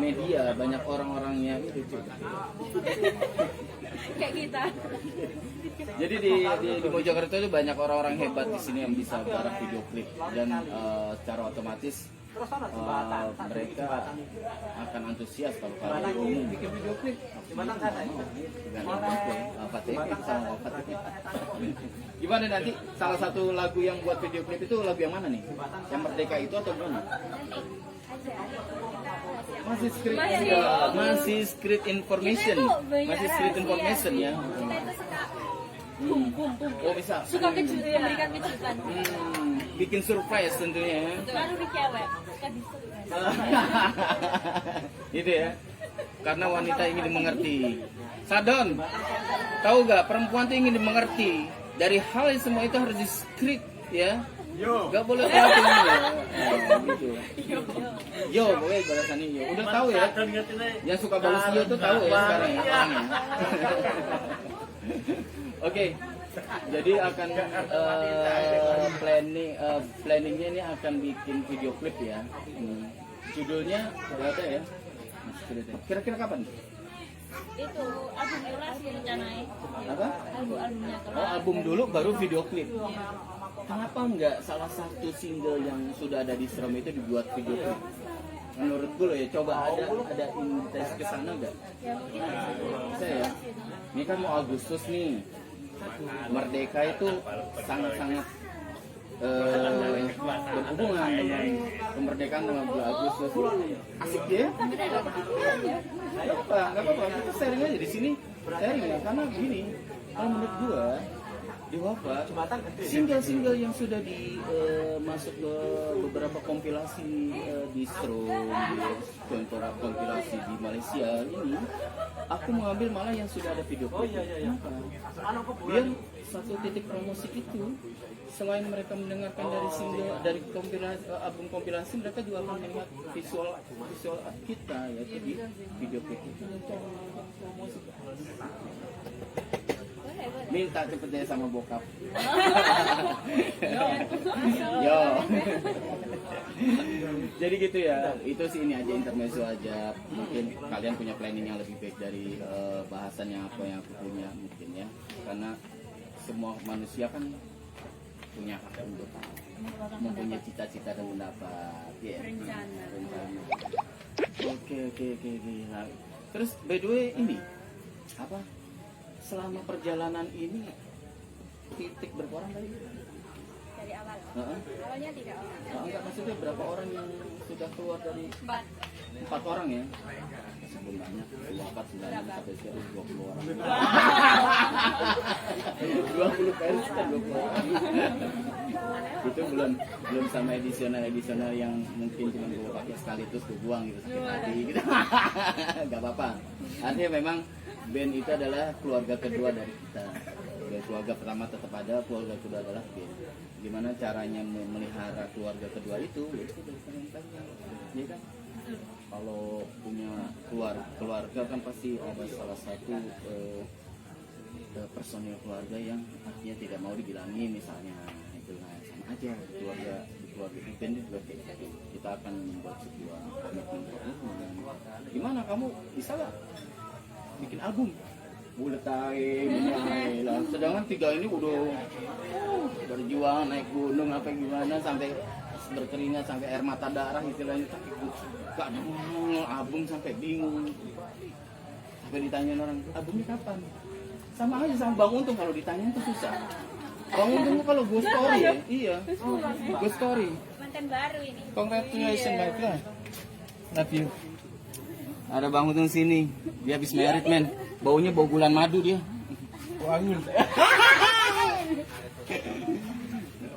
media, banyak orang-orangnya gitu. kayak kita. Jadi di Mojokerto itu banyak orang-orang hebat di sini yang bisa garap video klip dan secara otomatis Terus ana jembatan. mereka akan antusias kalau Jembatan kalian ini ngomong. bikin video klip. Jembatan sana itu. FATP sama FATP. Gimana nanti salah satu lagu yang buat video klip itu lagu yang mana nih? Yang Merdeka itu atau gimana? Masih script masih script information. Masih script information ya. Kita itu suka Oh bisa. suka kejutan, memberikan kejutan. Bikin surprise tentunya ya. Baru di cewek, suka di Gitu ya. Karena wanita ingin dimengerti. Sadon, tahu gak perempuan tuh ingin dimengerti. Dari hal yang semua itu harus di script ya. Yo. Gak boleh tahu ya. Gitu. Yo, boleh balasannya yo. Udah tahu ya. Yang suka balas yo tuh tahu ya sekarang ya. Orangnya. Oke. Jadi akan planningnya ini akan bikin video klip ya. Judulnya berapa ya? Kira-kira kapan? Itu album Yolas rencananya. Apa? Albumnya Oh, album dulu baru video klip. Kenapa enggak salah satu single yang sudah ada di Strom itu dibuat video klip? Menurut gue loh ya, coba ada intens ke sana enggak? Ya mungkin Bisa ya. Ini kan mau Agustus nih. Merdeka itu sangat-sangat berhubungan kemerdekaan tanggal 2 Agustus. Asik ya? Gak apa-apa, kita sharing aja di sini. Sharing ya, karena begini, kalau menurut gua di Wafa, single-single yang sudah masuk ke beberapa kompilasi di Strom, di kompilasi di Malaysia ini, aku mengambil malah yang sudah ada video klip. Biar satu titik promosi itu, selain mereka mendengarkan dari single, dari kompilasi, album kompilasi, mereka juga akan melihat visual kita, yaitu di video klip itu. Promosi. Minta cepetnya sama bokap. Yo. Jadi gitu ya. Itu sih ini aja intermezzo aja. Mungkin kalian punya planning yang lebih baik dari bahasan yang apa yang aku punya mungkin ya. Karena semua manusia kan punya hak untuk mempunyai cita-cita dan pendapat. Ya. Rencana. Oke. Nah, terus by the way ini apa? Selama perjalanan ini titik berapa orang tadi? dari awal. Awalnya 3 orang. Enggak, maksudnya berapa orang yang sudah keluar dari 4 orang ya? Sebelum banyak, 24, 9 sampai sekarang 20 orang. 20 kali kan 20 orang. Itu belum sama edisional yang mungkin cuma gue pakai sekali terus gue buang gitu sakit hati gitu. Gak apa-apa. Artinya memang band itu adalah keluarga kedua dari kita. Dan keluarga pertama tetap ada, keluarga kedua adalah band. Gimana caranya memelihara keluarga kedua itu? Itu dari kalian, ya kan? Kalau punya keluarga kan pasti ada salah satu personil keluarga yang artinya tidak mau dibilangi misalnya itu sama aja keluarga band juga kayak gitu. Kita akan membuat sebuah komitmen. Gimana kamu bisa nggak bikin album? Mulai lah. Sedangkan 3 ini udah berjuang naik gunung apa gimana sampai berkeringat sampai air mata darah istilahnya, tapi gak ada album sampai bingung. Sampai ditanya orang albumnya kapan? Sama aja sama Bang Untung, kalau ditanya itu susah. Bang Untung kalau Ghost Story ya? Iya. Ghost Story. Mantan baru ini. Congratulations my friend. Love you. Ada Bang Untung sini. Dia habis merit men. Baunya bau bulan madu dia. Wangi.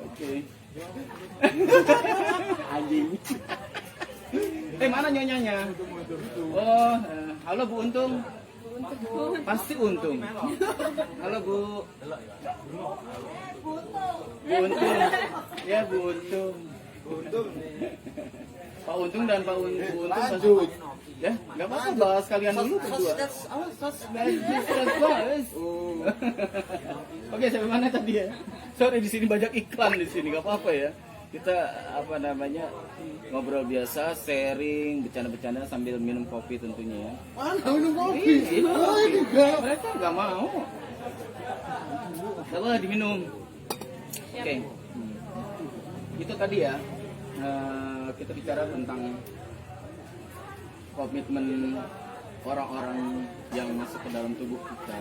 Oke. Anjing. Mana nyonyanya? Oh, halo Bu Untung. Pasti Untung. Halo Bu. Bu Untung. Ya Bu Untung. Pak Untung dan Pak Untung lanjut. Ya, nggak apa-apa bahas kalian dulu berdua. Oke, sampai mana tadi ya? Sorry, di sini banyak iklan di sini, nggak apa-apa ya. Kita apa namanya ngobrol biasa, sharing, bercanda-bercanda sambil minum kopi tentunya ya. Mana minum kopi? Mereka nggak mau. Nggak boleh diminum. Oke. Itu tadi ya. kita bicara tentang komitmen orang-orang yang masuk ke dalam tubuh kita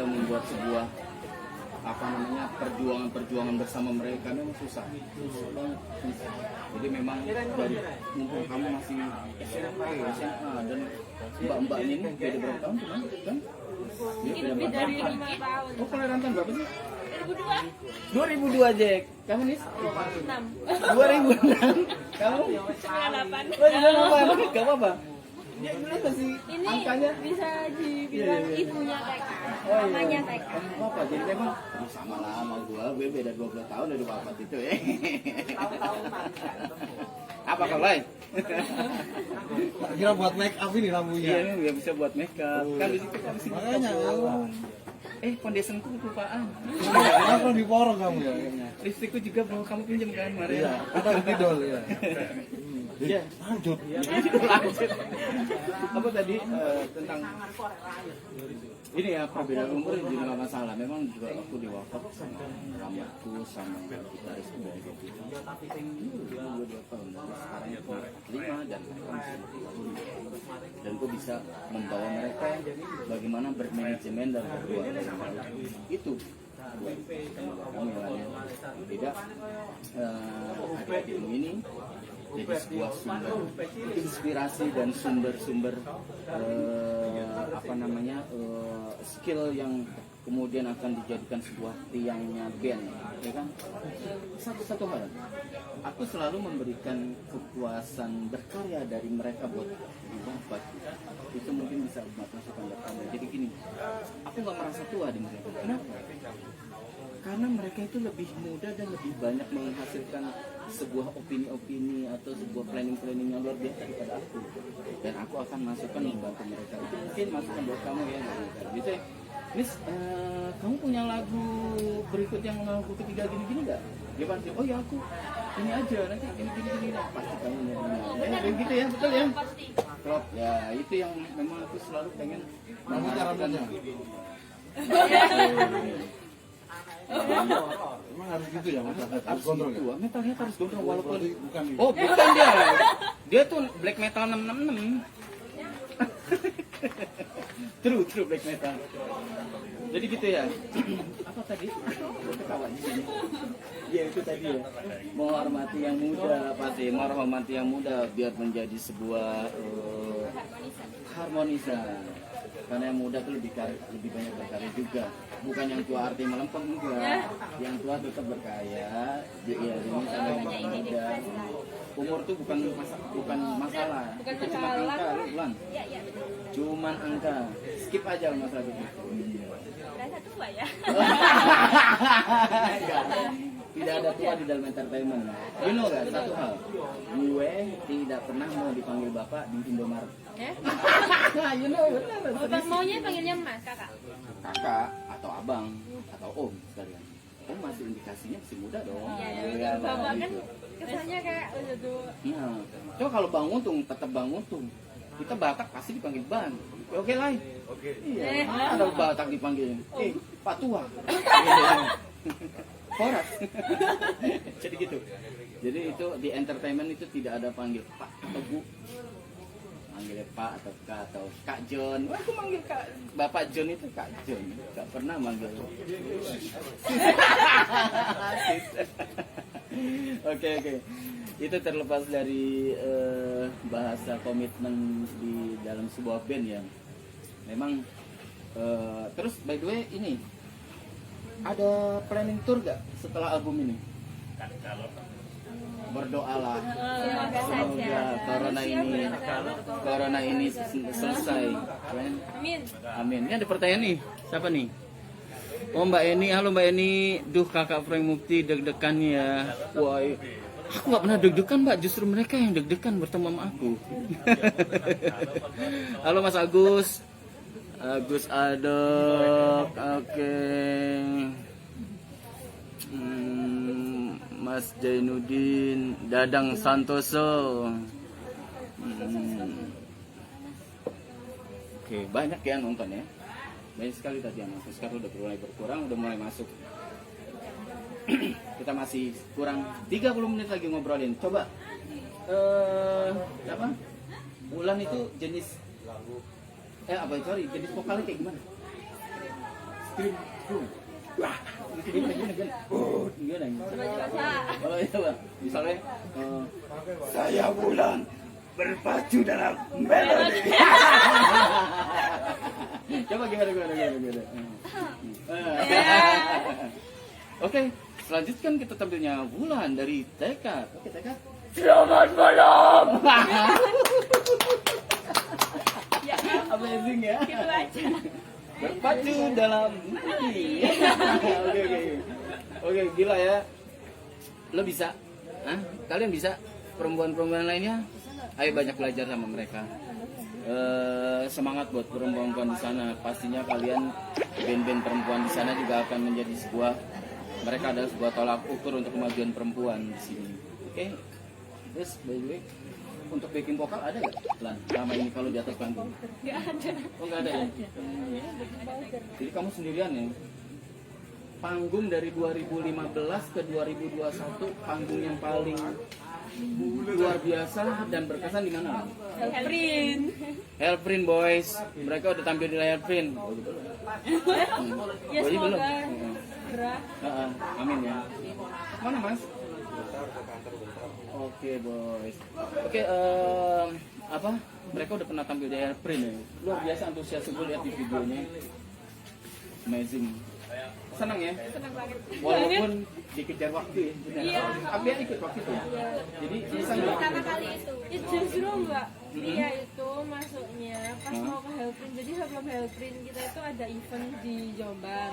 membuat sebuah perjuangan bersama mereka memang susah banget. Jadi memang dari mumpung kamu masih SMP, SMA dan mbak-mbaknya ini beda berapa tahun kan? Dia Lebih beda dari berapa tahun? 5 tahun. Oh, kelahiran tahun berapa sih? 2002. 2002 Jack. Kamu nih? 6. 2006. Kamu? 98. Oh, 98. Gak apa-apa. Dia dulu masih Ini angkanya. bisa dibilang Iya. ibunya TK, Oh, iya. mamanya TK. Oh, apa? Jadi memang sama lah sama gue beda 20 tahun dari wafat itu ya. Apa kau lain? Kira buat make up ini lampunya. Iya, ini nggak bisa buat make up. Kan di situ kan Makanya, foundationku kelupaan. kenapa di porong kamu ya? Kayaknya. Listrikku juga mau kamu pinjam kan kemarin. Iya, ada didol ya. Iya. Lanjut. Lanjut. Apa tadi tentang ini ya perbedaan umur juga nggak masalah. Memang juga aku diwafat sama rambutku sama gitaris gue gitu. 22 tahun sekarang itu 5 dan gue bisa membawa mereka bagaimana bermanajemen dan berbuat itu buat kamu yang tidak adik-adikmu ini jadi sebuah sumber inspirasi dan sumber-sumber skill yang kemudian akan dijadikan sebuah tiangnya band, ya kan? Satu hal, aku selalu memberikan kepuasan berkarya dari mereka buat wafat. Itu mungkin bisa masukan buat kamu. Jadi gini, aku nggak merasa tua di mereka. Kenapa? Karena mereka itu lebih muda dan lebih banyak menghasilkan sebuah opini-opini atau sebuah planning-planning yang luar biasa daripada aku. Dan aku akan masukkan membantu mereka. Itu mungkin masukan buat kamu ya. Gitu ya. Miss, kamu punya lagu berikut yang lagu ketiga gini-gini nggak? Dia pasti, oh ya aku ini aja nanti gini-gini pasti kamu nyanyi. Ya, gitu ya, betul ya. Klop, ya itu yang memang aku selalu pengen mengharapkan. Emang harus gitu ya, Mas? Harus Harus kontrol gitu, ya? metalnya harus gondrong walaupun Bukan. oh bukan dia tuh black metal 666 true black metal. Jadi gitu ya. Apa tadi? Ketawa di sini. Ya itu tadi ya. Menghormati yang muda, pasti menghormati yang muda biar menjadi sebuah harmonisan. Karena yang muda tuh lebih banyak berkarya juga. Bukan yang tua arti melempem enggak. Yang tua tetap berkarya. Iya, ini sama yang muda. Umur tuh bukan masalah. Bukan Itu cuma masalah. angka, lu bilang. Iya, betul. Cuman angka. Skip aja masalah itu. Berasa tua ya. Enggak. Tidak ada tua di dalam entertainment. You know gak? Satu hal. Gue tidak pernah mau dipanggil bapak di Indomaret. Ya? You know, benar. Bapak maunya panggilnya Mas, Kakak. Kakak atau abang atau om sekalian. Om masih indikasinya masih muda dong. Iya, Bapak kan kesannya kayak udah tua. Nah, coba kalau Bang Untung tetap Bang Untung. Kita Batak pasti dipanggil Bang. Oke lah. Oke. Iya. Ada Batak dipanggil. Pak Tua. Horas. Jadi gitu. Jadi itu di entertainment itu tidak ada panggil Pak atau Bu. Manggilnya Pak atau Kak atau Kak John. Wah, aku manggil Kak Bapak John itu Kak John. Gak pernah manggil. Oke. Itu terlepas dari bahasa komitmen di dalam sebuah band ya. Memang terus by the way ini ada planning tour gak setelah album ini? Berdoalah Semoga saja. corona ini selesai. Amin. Amin. Ini ada pertanyaan nih. Siapa nih? Oh Mbak Eni, halo Mbak Eni. Duh kakak Frank Mukti deg-degan ya. Wah, aku nggak pernah deg-degan Mbak. Justru mereka yang deg-degan bertemu sama aku. Halo Mas Agus. Agus Adok. Oke. Mas Jainuddin, Dadang Santoso. Oke, banyak ya nonton ya. Banyak sekali tadi yang masuk. Sekarang udah mulai berkurang, udah mulai masuk. kita masih kurang 30 menit lagi ngobrolin. Coba apa? Wulan itu jenis jenis vokalnya kayak gimana? Scream. Wah, gimana? Oh iya bang, misalnya saya Wulan berpacu dalam melodi. Coba gimana? Oke, selanjutkan kita tampilnya Wulan dari TK. Oke, TK. Selamat malam. Amazing ya. Gitu aja. Berpacu dalam melodi. Oke, gila ya. Lo bisa? Hah? Kalian bisa? Perempuan-perempuan lainnya? Ayo banyak belajar sama mereka. Semangat buat perempuan-perempuan di sana. Pastinya kalian band-band perempuan di sana juga akan menjadi mereka adalah sebuah tolak ukur untuk kemajuan perempuan di sini. Oke. Terus by the way, untuk backing vokal ada nggak? Lan, selama ini kalau di atas panggung? Nggak ada. Oh nggak ada ya? Jadi kamu sendirian ya? Panggung dari 2015 ke 2021, panggung yang paling luar biasa dan berkesan di mana? Helprin boys, mereka udah tampil di layar print. Ya semoga. Amin ya. Mana mas? Oke boys. Oke, apa? Mereka udah pernah tampil di layar print ya. Luar biasa antusias gue lihat di videonya. Amazing. Senang ya? Senang banget. Walaupun dikejar waktu ya. Iya. Abia ikut waktu itu. Jadi bisa nggak? Pertama kali itu justru mbak dia itu masuknya pas mau ke Helprin. Jadi sebelum Helprin kita itu ada event di Jombang.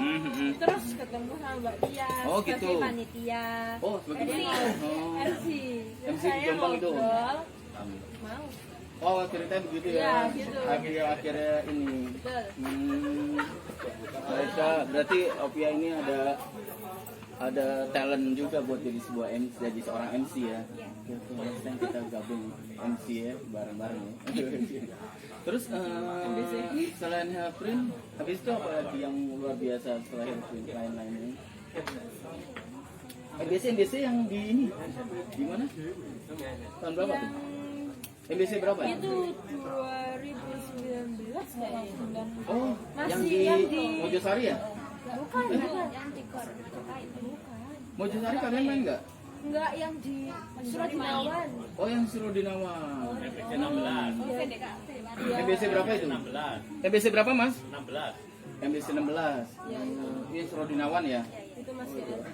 Terus ketemu sama Mbak Tia Oh, gitu. sebagai panitia. Oh, sebagai MC. panitia. MC. MC di Saya Jombang itu. ngobrol. Mau. Oh ceritanya begitu ya? Iya, gitu. Akhirnya ini. Betul. Mereka berarti Opia ini ada talent juga buat jadi seorang MC ya. Oke, next time kita gabung MC ya bareng-bareng ya. Terus selain Helprin, habis itu apa lagi yang luar biasa setelah Helprin lain-lainnya? MBC yang di ini di mana? Tahun berapa tuh? MBC berapa ya? Itu 2019 kayaknya. Oh, Masih yang di yang di Mojosari ya? bukan yang di Kor. Bukan. Mojosari kalian main nggak? Enggak yang di Suradinawan. Oh, yang Surodinawan. MBC 16. MBC berapa itu? 16. MBC berapa mas? 16. MBC 16. Ini Surodinawan ya? Itu masih ada.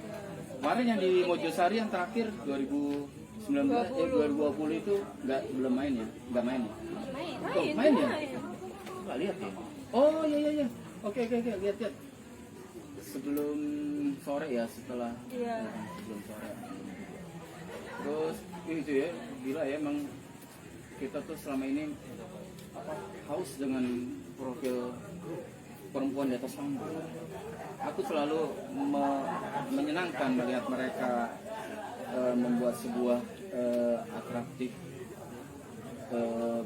Kemarin yang di Mojosari yang terakhir 2020 itu belum main ya? Nggak main ya? Oh, main ya? Nggak lihat ya? Oh iya. Oke, lihat. Sebelum sore ya, setelah sebelum sore. Terus itu ya, gila ya emang kita tuh selama ini haus dengan profil perempuan di atas panggung. Aku selalu menyenangkan melihat mereka membuat sebuah atraktif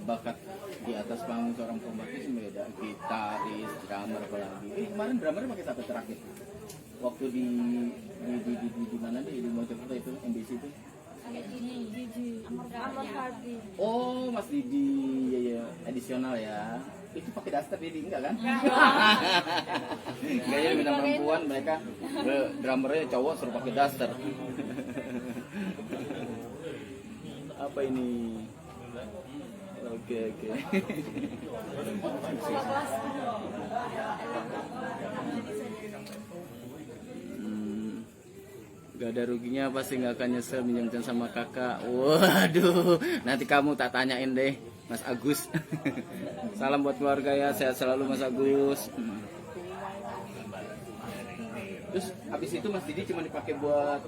bakat di atas panggung seorang perempuan itu beda, gitaris, drummer apalagi. Kemarin drummer pakai satu terakhir. Waktu di mana deh di Mojokerto itu MBC itu? Didi. Amor Hardy. Oh, Mas Didi, ya, edisional ya. Itu pakai daster Didi enggak kan? Gaya bintang perempuan mereka drummernya cowok suruh pakai daster. Apa ini? Oke. Gak ada ruginya pasti nggak akan nyesel minjamkan sama kakak. Waduh, nanti kamu tak tanyain deh, Mas Agus. Salam buat keluarga ya, sehat selalu Mas Agus. Terus habis itu Mas Didi cuma dipakai buat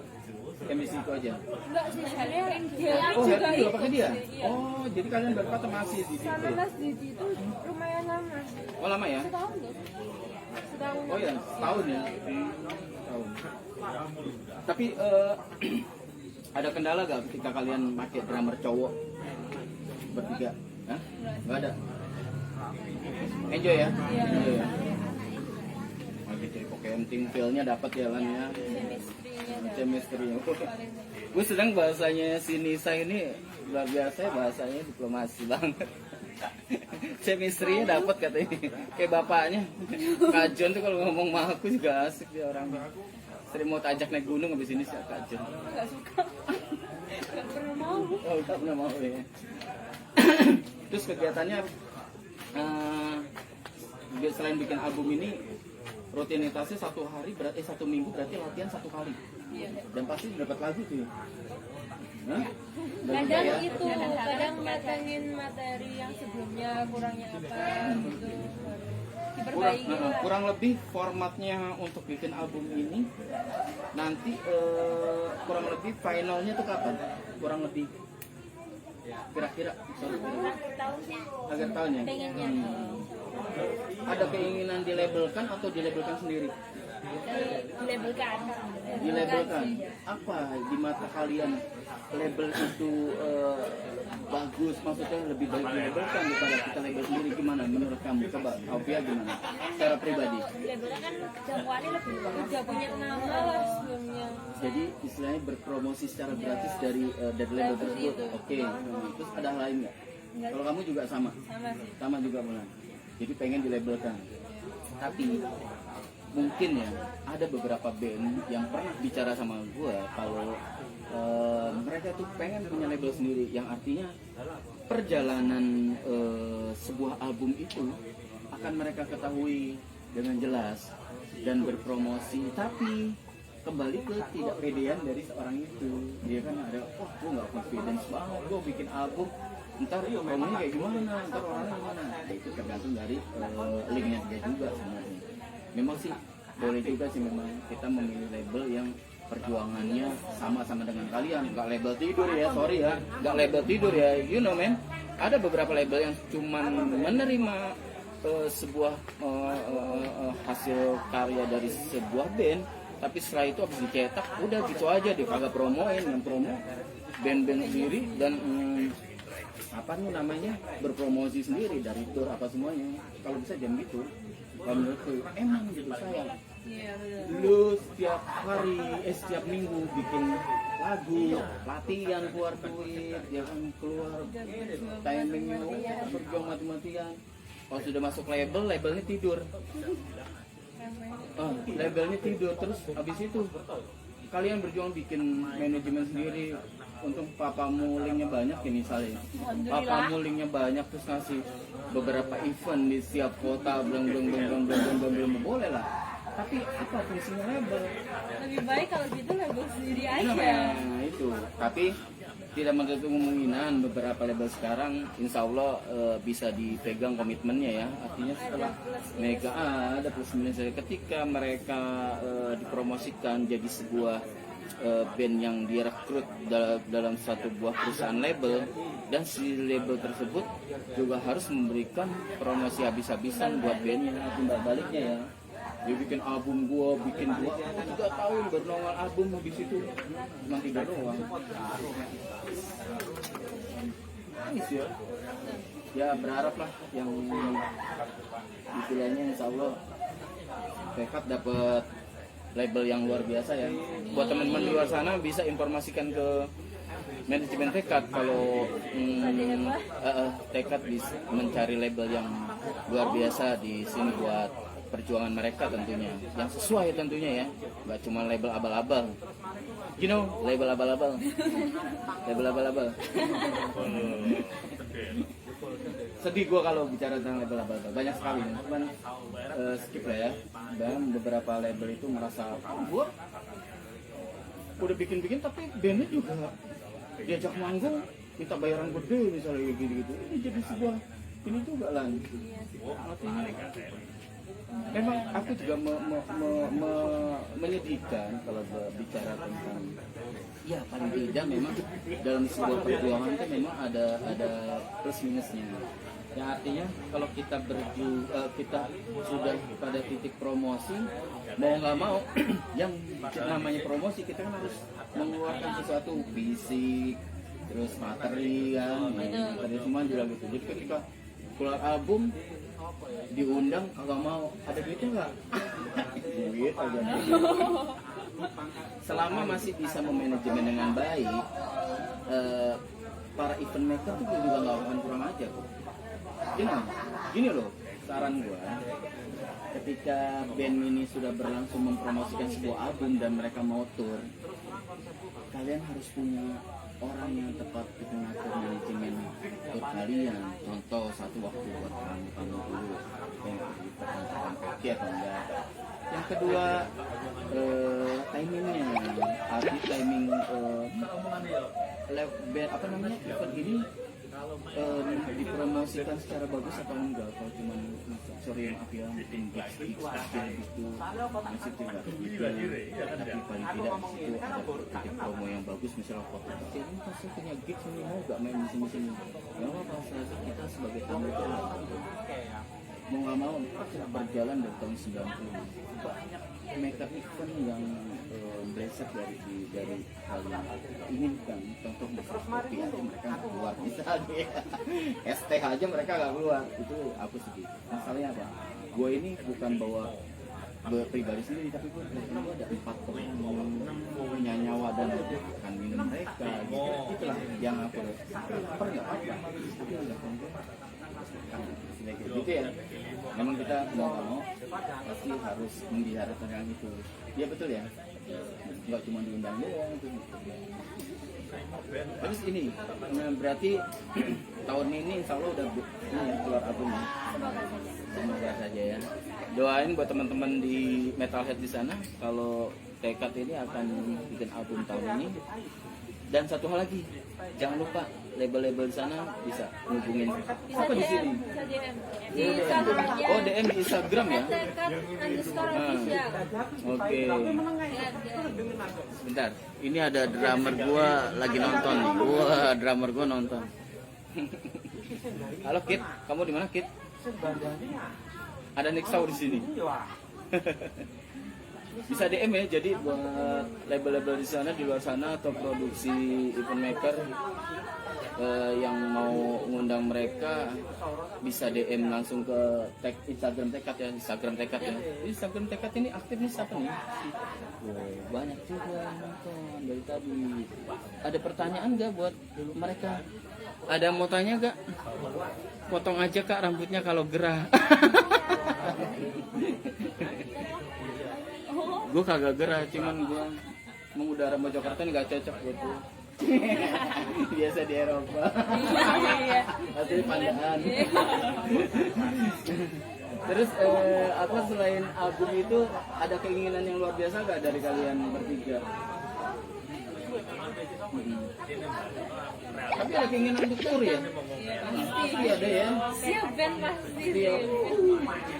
MBC itu aja? Enggak sih, saya dia Oh, juga juga pakai dia? Iya. Oh, jadi kalian berempat masih di situ Sama ya? Mas Didi itu lumayan lama. Oh, lama ya? Setahun ya? Setahun. Oh ya, setahun ya? Setahun. Tapi ada kendala gak ketika kalian pakai drummer cowok bertiga? Hah? Gak ada? Enjoy ya? Enjoy ya? Oke, jadi pokoknya penting feel-nya dapat ya Lan ya? Chemistry. chemistry-nya. Gue senang bahasanya si Nisa ini luar biasa ya, bahasanya diplomasi banget. Chemistry-nya dapat katanya, kayak bapaknya. Kak John tuh kalau ngomong sama aku juga asik dia orang. Sering mau tajak naik gunung habis ini sih Kak John. Nggak suka. Nggak pernah mau. Oh, nggak pernah mau ya. Terus kegiatannya selain bikin album ini rutinitasnya satu minggu berarti latihan 1 kali. Dan pasti dapat lagu tuh. Hah? Kadang itu, kadang matangin materi yang sebelumnya kurangnya apa gitu. Diperbaiki lah. Kurang lebih formatnya untuk bikin album ini nanti kurang lebih finalnya tuh kapan? Kurang lebih kira-kira akhir tahun ya? Pengennya. Ada keinginan dilabelkan atau dilabelkan sendiri? Dilabelkan. Dilabelkan. Apa di mata kalian label itu bagus? Maksudnya lebih baik dilabelkan daripada kita label sendiri, gimana menurut kamu? Coba Alvia gimana? Secara pribadi. Dilabelkan kan jangkauannya lebih udah punya nama lah sebelumnya. Jadi istilahnya berpromosi secara gratis dari label tersebut. Oke. Terus ada hal lain nggak? Kalau kamu juga sama? Sama sih. Sama juga Mulan. Jadi pengen dilabelkan. Tapi mungkin ya ada beberapa band yang pernah bicara sama gue kalau mereka tuh pengen punya label sendiri, yang artinya perjalanan sebuah album itu akan mereka ketahui dengan jelas dan berpromosi, tapi kembali ke tidak pedean dari seorang itu. Dia kan ada, wah gue nggak confidence banget, gue bikin album ntar ngomongnya kayak gimana, ntar orangnya gimana. Itu tergantung dari linknya dia juga sebenarnya. Memang sih boleh juga sih memang kita memilih label yang perjuangannya sama-sama dengan kalian. Nggak label tidur ya, sorry ya, nggak label tidur ya, you know man. Ada beberapa label yang cuman menerima sebuah hasil karya dari sebuah band, tapi setelah itu habis dicetak udah gitu aja, dia kagak promoin, yang promo band-band sendiri dan apa nih namanya, berpromosi sendiri dari tour apa semuanya. Kalau bisa jangan gitu. Kalau menurutku emang gitu sayang. Iya benar. Lu setiap hari, setiap minggu bikin lagu, latihan, keluar duit, ya kan, keluar timingnya, berjuang mati-matian. Kalau sudah masuk label, labelnya tidur. Labelnya tidur, terus habis itu kalian berjuang bikin manajemen sendiri. Untung papamu linknya banyak ya misalnya. Papamu linknya banyak terus ngasih beberapa event di setiap kota, belum boleh lah. Tapi apa fungsinya label? Lebih baik kalau gitu label sendiri aja. Nah itu. Tapi tidak menutup kemungkinan beberapa label sekarang insya Allah bisa dipegang komitmennya ya. Artinya setelah mereka ada plus minus, ketika mereka dipromosikan jadi sebuah band yang direkrut dalam satu buah perusahaan label, dan si label tersebut juga harus memberikan promosi habis-habisan buat bandnya. Timbal baliknya ya, dia bikin album, gua bikin 3 tahun baru nongol album, habis itu cuma 3 doang. Nangis ya. Ya berharap lah yang istilahnya insya Allah Tekad dapat label yang luar biasa ya. Buat teman-teman di luar sana bisa informasikan ke manajemen Tekad kalau Tekad bisa mencari label yang luar biasa di sini buat perjuangan mereka tentunya, yang sesuai tentunya ya, nggak cuma label abal-abal, you know, label abal-abal, label abal-abal. Sedih gue kalau bicara tentang label abal-abal, banyak sekali, cuman skip lah ya. Dan beberapa label itu merasa, gue udah bikin-bikin tapi bandnya juga diajak manggung minta bayaran gede misalnya gitu-gitu. Ini jadi sebuah ini juga lah. Artinya memang aku juga menyedihkan kalau bicara tentang, ya paling tidak memang dalam sebuah perjuangan itu memang ada plus minusnya. Yang artinya kalau kita kita sudah pada titik promosi, mau nggak mau yang namanya promosi kita kan harus mengeluarkan sesuatu fisik, terus materi kan, materi semua juga gitu. Jadi ketika keluar album diundang kagak mau, ada duitnya nggak? Duit aja. selama masih bisa memanajemen dengan baik, para event maker tuh juga nggak akan kurang ajar kok. Gini loh, saran gua, ketika band ini sudah berlangsung mempromosikan sebuah album dan mereka mau tour, kalian harus punya orang yang tepat untuk mengatur manajemen tour kalian. Contoh satu waktu buat kamu dulu yang pertama kaki atau enggak. Yang kedua, timingnya, arti timing apa namanya event ini dipromosikan secara bagus atau enggak. Kalau cuma sorry maaf ya, mungkin gigs gitu masih tidak gitu, tapi paling tidak di situ ada titik promo yang bagus, misalnya foto kecil ini pasti punya gigs ini, mau gak main di sini ya apa kita sebagai tamu itu mau nggak mau berjalan dari tahun 90 banyak makeup event yang belajar dari hal yang inginkan. Contoh kopi aja mereka nggak keluar misalnya ya. ST aja mereka nggak keluar, itu aku sedih. Masalahnya apa, gue ini bukan bawa pribadi sendiri, tapi gue ada 4 orang yang punya nyawa dan akan minum mereka gitu. Itulah yang aku lapar nggak apa tapi udah gitu ya. Memang kita mau pasti harus memelihara tentang itu. Iya betul ya, nggak cuma diundang doang itu. Terus ini, nah berarti tahun ini insya Allah udah keluar albumnya. Semoga saja ya. Doain buat teman-teman di Metalhead di sana kalau Tekad ini akan bikin album tahun ini. Dan satu hal lagi, jangan lupa label-label di sana bisa hubungin apa di sini? Bisa DM. Di Instagram ya. Oh DM di Instagram ya? @_official. Oke. Sebentar, ini ada drummer gua lagi nonton. Wah, drummer gua nonton. Halo Kit, kamu di mana Kit? Ada Nick Shaw di sini. Bisa DM ya, jadi buat label-label di sana, di luar sana atau produksi event maker yang mau ngundang mereka bisa DM langsung ke Instagram Tekad ya, Instagram Tekad ya. Instagram Tekad ini aktif nih siapa nih? Banyak juga nonton dari tadi. Ada pertanyaan nggak buat mereka? Ada yang mau tanya nggak? Potong aja Kak rambutnya kalau gerah. Gue kagak gerah, cuman gue mengudara Mojokerto ini gak cocok buat gue. Biasa di Eropa. Asli pandaan. Terus apa selain album itu ada keinginan yang luar biasa gak dari kalian bertiga? Tapi ada keinginan untuk tour ya? Pasti ada ya. Setiap band pasti.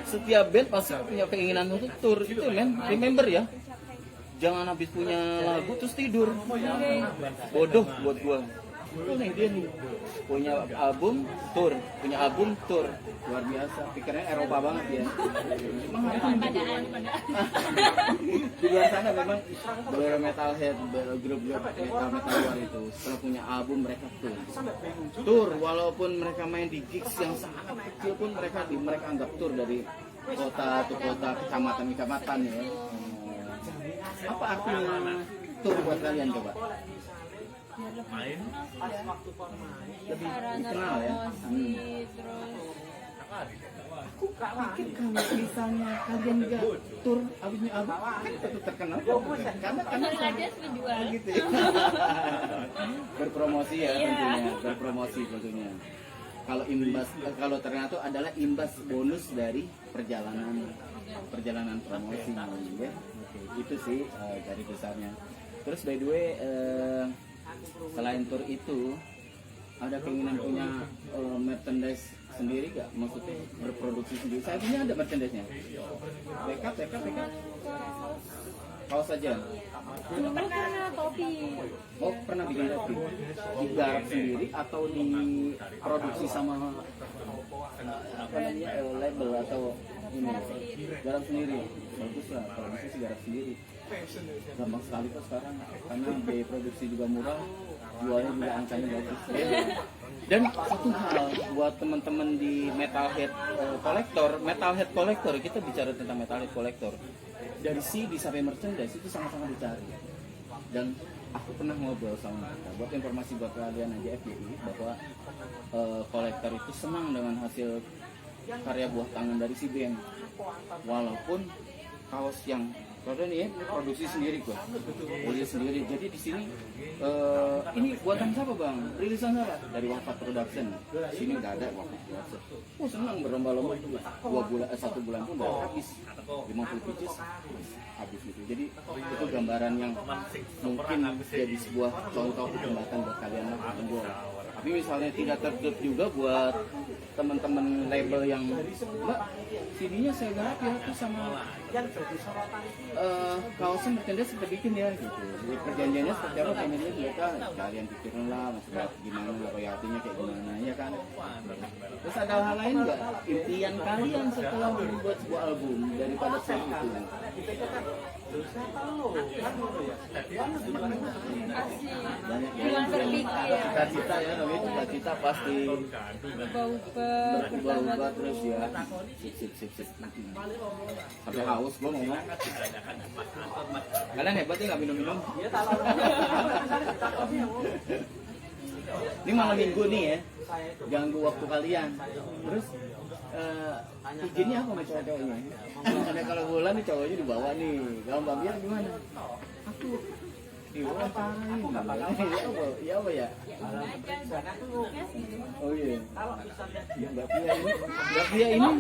Setiap band pasti punya keinginan untuk tour itu men. Remember ya, jangan habis punya lagu terus tidur. Bodoh buat gua. Oh nih dia nih punya album tour, luar biasa. Pikirnya Eropa banget ya. Di luar sana memang beberapa metalhead, grup-grup metal luar itu setelah punya album mereka tour, walaupun mereka main di gigs yang sangat kecil pun mereka anggap tour dari kota ke kota, kecamatan ya. Apa artinya tour buat kalian coba? Main Lebih Sarana dikenal ya. promosi, terus Aku gak mikir kalau misalnya kalian gak tur abisnya album kan tetap terkenal karena Bangladesh menjual. gitu ya. Berpromosi ya tentunya. Kalau kalau ternyata adalah imbas bonus dari perjalanan promosi ya. Oke, itu sih dari besarnya. Terus by the way selain tour itu ada keinginan punya merchandise sendiri gak? Maksudnya berproduksi sendiri. Saya punya ada merchandise-nya. Backup. Kaos saja. Dulu pernah topi. Oh pernah bikin topi. Digarap sendiri atau diproduksi sama apa namanya label atau ini? Garap sendiri. Bagus lah. Kalau bisa sih garap sendiri. Gampang sekali kok sekarang karena biaya produksi juga murah, jualnya juga angkanya bagus. Dan satu hal buat teman-teman di Metalhead Collector, kita bicara tentang Metalhead Collector. dari CD sampai merchandise itu sangat-sangat dicari. Dan aku pernah ngobrol sama mereka, buat informasi buat kalian aja FYI, bahwa kolektor itu senang dengan hasil karya buah tangan dari si band, walaupun kaos yang kalau ini produksi sendiri gua, beli sendiri. Jadi di sini ini buatan siapa bang? Rilisan siapa? Dari Wafat Production. Sini nggak ada Wafat Production. Oh senang berlomba-lomba 1 bulan pun udah habis 50 pieces habis gitu. Jadi itu gambaran yang mungkin jadi sebuah contoh jembatan buat kalian lah menjual. Tapi misalnya tidak tertutup juga buat teman-teman label yang mbak CD-nya saya garap ya terus sama kaosnya merchandise kita bikin ya gitu. Jadi perjanjiannya seperti apa pengennya mereka kalian pikirin lah masalah gimana royaltinya kayak gimana ya kan. Terus ada hal lain nggak impian kalian setelah membuat sebuah album daripada set itu? Banyak ya cita-cita ya namanya cita-cita pasti berubah-ubah terus ya. Sip. Sampai haus gua ngomong. Kalian hebat ya nggak minum-minum. Ini malam minggu nih ya, ganggu waktu kalian. Terus izinnya apa sama cowok-cowoknya? Karena kalau bulan nih cowoknya dibawa nih, kalau Mbak Biar gimana? Aku diwawancarain. Ya apa ya? Oh iya. Mbak Pia ini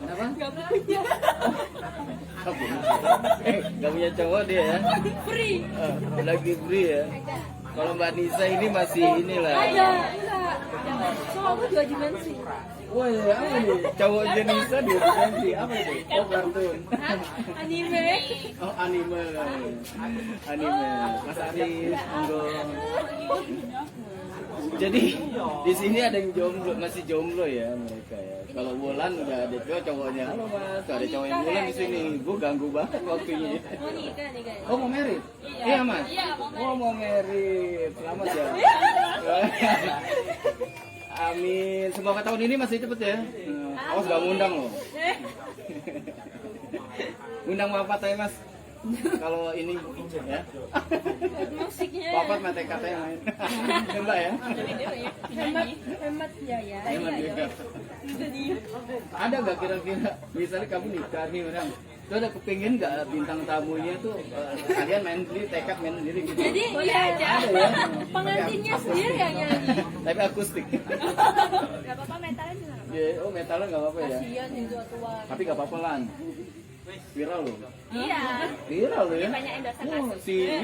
kenapa? Gak punya cowok dia ya? Free. Lagi free ya? Kalau Mbak Nisa ini masih inilah. Ada, enggak. Cowokku 2 dimensi. Wah ya, apa nih? Cowok Nisa 2 dimensi. Apa itu? Oh kartun. Anime. Oh anime. Mas Aris, monggo. Jadi di sini ada yang jomblo, masih jomblo ya mereka ya. Kalau Wulan udah ada cowoknya. Halo Mas, ada cowok yang Wulan di sini. Gue ganggu banget waktunya. Mau nikah nih guys. Oh mau merit? Iya Mas. Oh mau merit. Selamat ya. Amin. Semoga tahun ini masih cepet ya. Awas gak ngundang loh. Undang Wafat aja Mas. Kalau ini ya. Musiknya. Wafat mata katanya main. Mbak ya. Hemat ya ya. Hemat juga. Ada gak kira-kira misalnya kamu nikah nih orang, tuh ada kepingin gak bintang tamunya tuh kalian main sendiri, tekad main sendiri gitu? Jadi iya aja. Ada ya. Pengantinnya sendiri yang nyanyi. Tapi akustik. Gak apa-apa metalnya juga. Ya, oh metalnya gak apa-apa ya. Kasian yang tua-tua. Tapi gak apa-apa Lan. Viral loh. Iya. Viral loh ya. Banyak endorse Si iya.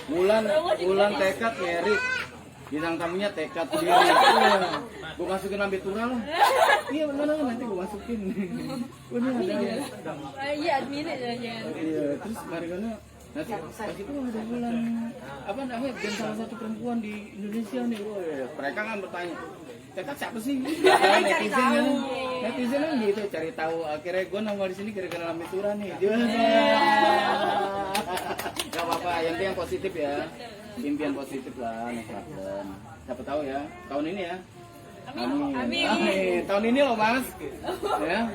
Bulan tekad merit. Bintang tamunya tekad sendiri. Gue masukin lambe tura lah. Iya benar nanti gue masukin. Benar ada. Iya admin aja. Iya terus Marigana nanti pas itu ada bulan apa namanya dan salah satu perempuan di Indonesia nih. Mereka kan bertanya tekad siapa sih? Netizen kan gitu cari tahu. Akhirnya gue nongol di sini kira-kira lambe tura nih. Gak apa-apa yang penting yang positif ya. Impian positif lah, Nasratun. Siapa tahu ya, tahun ini ya. Amin. Tahun ini loh Mas. Ya.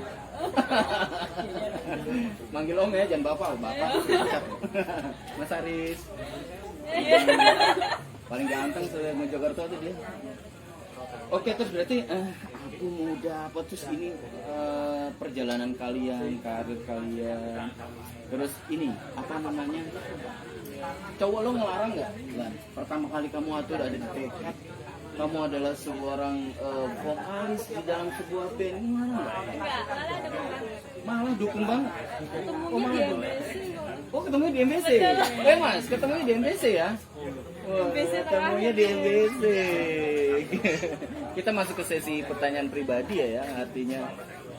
Manggil Om ya, jangan Bapak, Bapak. Mas Aris. Paling ganteng se-Mojokerto tuh dia. Oke, terus berarti aku muda apa terus ini perjalanan kalian, karir kalian. Terus ini apa namanya? Cowok lo ngelarang nggak? Pertama kali kamu atur ada di tekad, kamu adalah seorang vokalis di dalam sebuah band, gimana nggak? Malah dukung banget. Oh ketemu di MBC? Mas, ketemu di MBC ya? Wah, ketemunya di MBC. Kita masuk ke sesi pertanyaan pribadi ya, artinya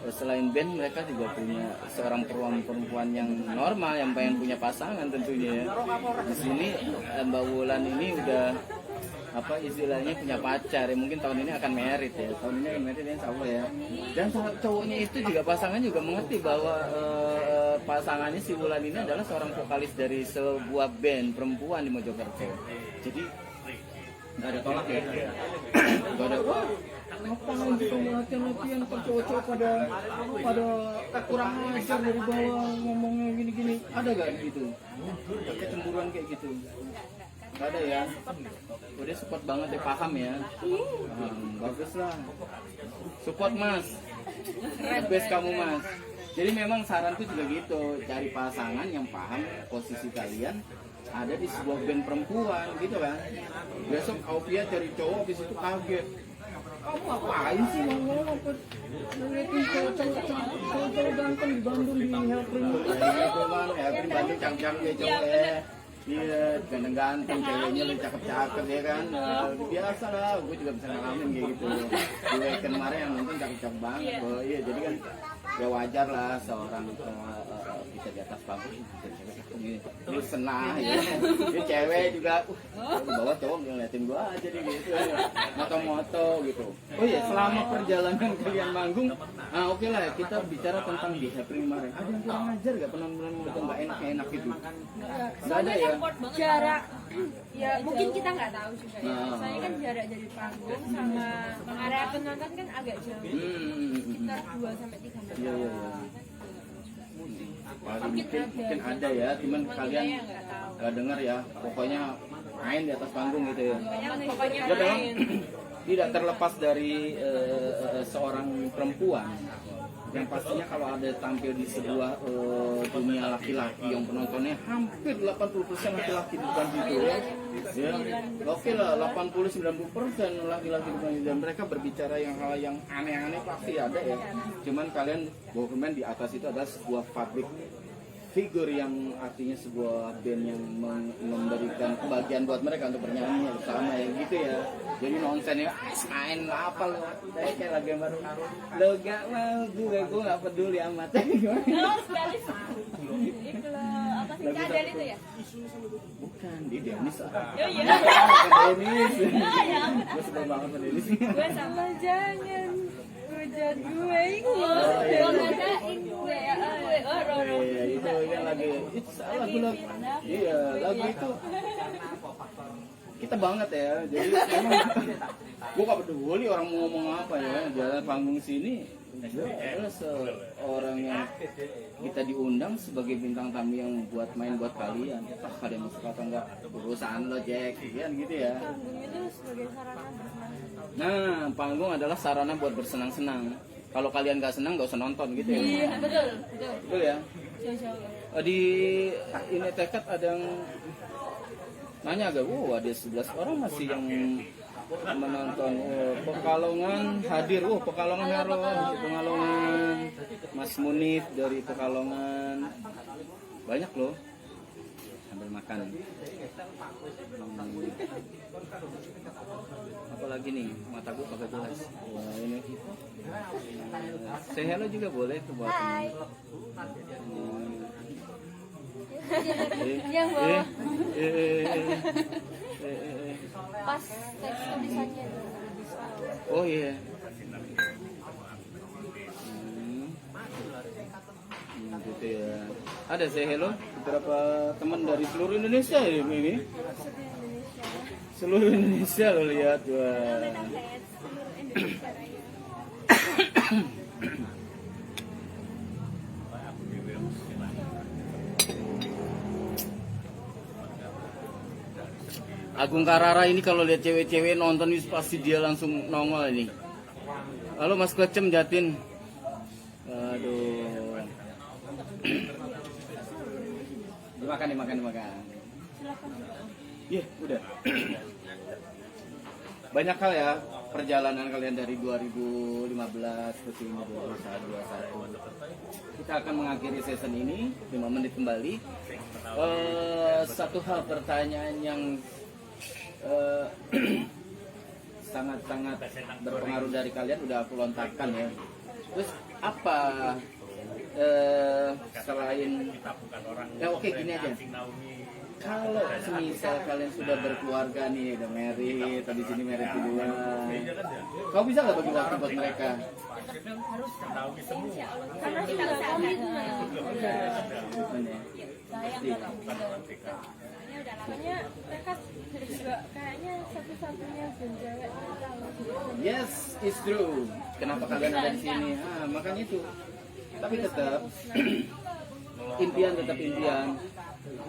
selain band mereka juga punya seorang perempuan yang normal yang pengen punya pasangan tentunya ya. Di sini Mbak Wulan ini udah apa istilahnya punya pacar ya, mungkin tahun ini akan merit ya, tahun ini akan merit ya insya Allah ya. Dan cowoknya itu juga pasangan juga mengerti bahwa pasangannya si Wulan ini adalah seorang vokalis dari sebuah band perempuan di Mojokerto. Jadi nggak ada tolak ya, nggak ada ngapain kita latihan cowok-cowok pada kurang ajar dari bawah ngomongnya gini-gini, ada gak gitu? Kecemburuan kayak gitu? Gak ada ya? Udah support banget ya, paham ya? Bagus lah, support mas, best kamu mas. Jadi memang saranku juga gitu, cari pasangan yang paham posisi kalian ada di sebuah band perempuan gitu kan. Besok Aupia cari cowok, di situ kaget, kamu ngapain sih ngomong apa ngeliatin cowok-cowok ganteng di Bandung di Helprin itu kan, Helprin Bandung cang-cang dia cowok ya. Iya, ganteng-ganteng, ceweknya lu cakep-cakep ya kan. Biasa lah, gue juga bisa ngalamin kayak gitu. Di weekend kemarin yang nonton cakep-cakep banget. Iya, jadi kan ya wajar lah seorang kita di atas panggung ini senang ya. Ini cewek juga di bawah cowok ngeliatin gua aja di gitu, moto-moto gitu. Oh iya, selama perjalanan kalian manggung, nah oke lah kita bicara tentang di April kemarin. Ada yang kurang ajar gak penonton moto nggak enak gitu? Nggak ada ya? Jarak ya mungkin kita nggak tahu juga ya. Soalnya kan jarak dari panggung sama area penonton kan agak jauh. Sekitar 2 sampai 3 meter. Iya. Mungkin ada ya, cuman kalian nggak dengar ya. Pokoknya main di atas panggung gitu ya. Pokoknya Ya memang tidak terlepas dari seorang perempuan yang pastinya kalau ada tampil di sebuah dunia laki-laki yang penontonnya hampir 80% laki-laki bukan gitu ya. Ya, oke lah 80-90% laki-laki bukan gitu. Dan mereka berbicara hal yang aneh-aneh pasti ada ya. Cuman kalian Bohemian di atas itu adalah sebuah public figur yang artinya sebuah band yang memberikan kebahagiaan buat mereka untuk bernyanyi bersama ya gitu ya. Jadi nonsen ya main apa lo, saya kayak lagu yang baru lo gak mau gue gak peduli amat. sekali itu loh apa sih cadel itu ya? Bukan di Denis ah. Oh iya. Denis. Gue suka banget sama Denis. Gue sama jangan hujan gue gue ngadain gue Iya itu yang lagi itu lagu iya lagu itu kita banget ya. Jadi memang gue gak peduli orang mau ngomong apa ya, jalan panggung sini gue adalah seorang yang kita diundang sebagai bintang tamu yang buat main buat kalian. Kalian mau suka atau enggak urusan lo Jack kan gitu ya. panggung itu sebagai sarana bersenang-senang. Nah panggung adalah sarana buat bersenang-senang. Kalau kalian gak senang gak usah nonton gitu ya. Iya betul Betul ya. jauh-jauh. Di ini tekad ada yang nanya agak, ada 11 orang masih yang menonton. Pekalongan hadir, Pekalongan Pekalongan, Mas Munif dari Pekalongan, banyak loh. Sambil makan. Apalagi nih, mataku kagak jelas. Wah ini. Say hello juga boleh tuh buat. Hai. Yang bawah. Pas teks tulisannya Oh iya. Gitu ya. Ada say hello beberapa teman dari seluruh Indonesia ya ini. Seluruh Indonesia lo lihat wah. Agung Karara ini kalau lihat cewek-cewek nonton ini pasti dia langsung nongol ini. Halo Mas Klecem Jatin. Aduh. Dimakan. Iya, udah. Banyak hal ya perjalanan kalian dari 2015 ke sini 2021. Kita akan mengakhiri season ini 5 menit kembali. Satu hal pertanyaan yang sangat-sangat berpengaruh dari kalian udah aku lontarkan ya. Terus apa selain oke gini aja. Kalau semisal kalian sudah berkeluarga nih, udah married, tadi sini married duluan, kau bisa nggak bagi waktu buat mereka? karena kita komitmen. Makanya mereka juga kayaknya satu satu-satunya band cewek tahu. Yes, it's true. Kenapa kalian ada di sini? Makanya itu. Tapi tetap impian tetap impian.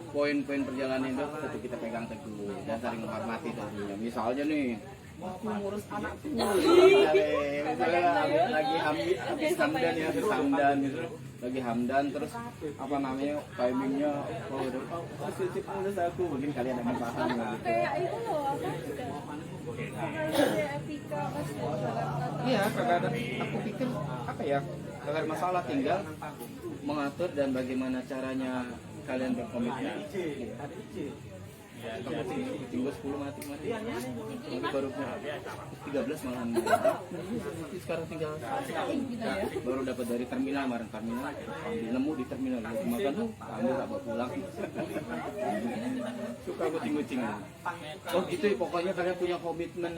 Poin-poin perjalanan itu tetap kita pegang teguh dan saling menghormati tentunya. Misalnya nih, aku ngurus anakku. Misalnya lagi habis hamdan ya, habis hamdan gitu. Lagi hamdan terus apa namanya timingnya sip ngurus aku, mungkin kalian akan paham gitu. Kayak itu loh, apa kayak Epica pas Iya, kagak ada. Aku pikir apa ya? Kagak ada masalah, tinggal mengatur dan bagaimana caranya kalian berkomitmen. Tinggal 10 mati. Nanti baru 13 malahan. Sekarang tinggal baru dapat dari terminal kemarin nemu di terminal makan tuh ambil gak bawa pulang. Suka kucing-kucing. Oh gitu ya, pokoknya kalian punya komitmen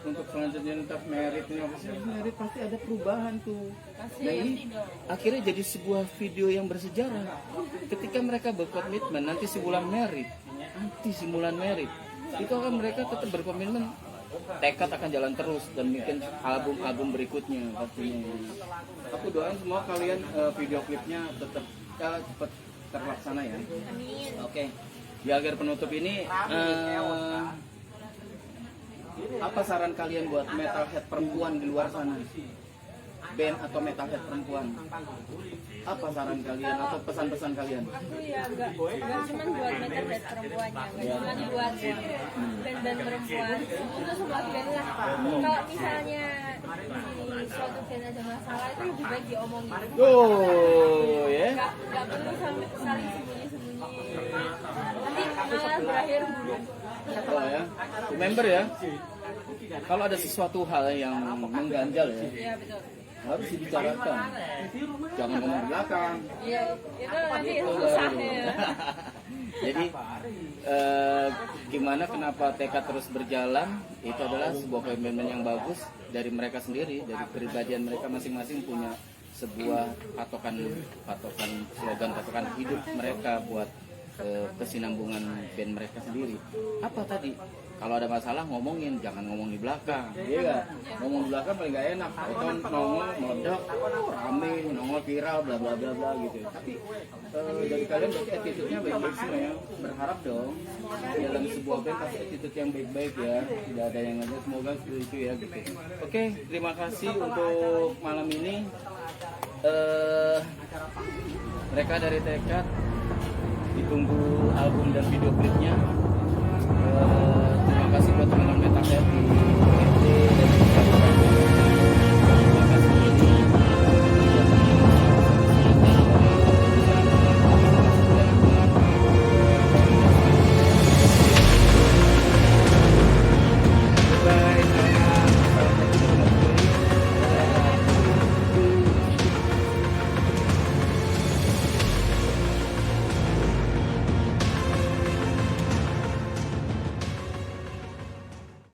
untuk selanjutnya tetap meritnya. Merit pasti ada perubahan tuh. Dan ini akhirnya jadi sebuah video yang bersejarah. Ketika mereka berkomitmen nanti sebulan merit. Itu akan mereka tetap berkomitmen, tekad akan jalan terus dan bikin album-album berikutnya pastinya. Aku doain semua kalian video klipnya tetap cepat terlaksana ya. Amin. Oke. Di akhir penutup ini apa saran kalian buat metalhead perempuan di luar sana? Band atau metalhead perempuan? Apa saran kalian atau pesan-pesan kalian? Aku ya nggak cuma buat metalhead perempuannya, nggak cuma buat band-band perempuan, itu semua band lah. Kalau misalnya di suatu band ada masalah itu lebih baik diomongin. Oh ya. Nggak perlu saling sembunyi-sembunyi. Nanti malah berakhir bunuh. Oh ya. Member ya. Kalau ada sesuatu hal yang mengganjal ya, Iya betul. harus dibicarakan. Jangan ngomong di belakang. Iya itu nanti susah ya. Jadi gimana kenapa tekad terus berjalan? Itu adalah sebuah komitmen yang bagus dari mereka sendiri, dari kepribadian mereka masing-masing punya sebuah patokan slogan hidup mereka buat kesinambungan band mereka sendiri. Apa tadi? Kalau ada masalah ngomongin, jangan ngomong di belakang. Iya nggak? Ngomong di belakang paling nggak enak. Itu nongol, meledak, rame, nongol viral, bla bla bla bla gitu. Tapi dari kalian berarti attitude-nya baik-baik semua ya. Berharap dong dalam sebuah band pasti attitude yang baik-baik ya. Tidak ada yang ada. Semoga itu ya gitu. Oke, terima kasih untuk malam ini. Mereka dari Tekad ditunggu album dan video klipnya.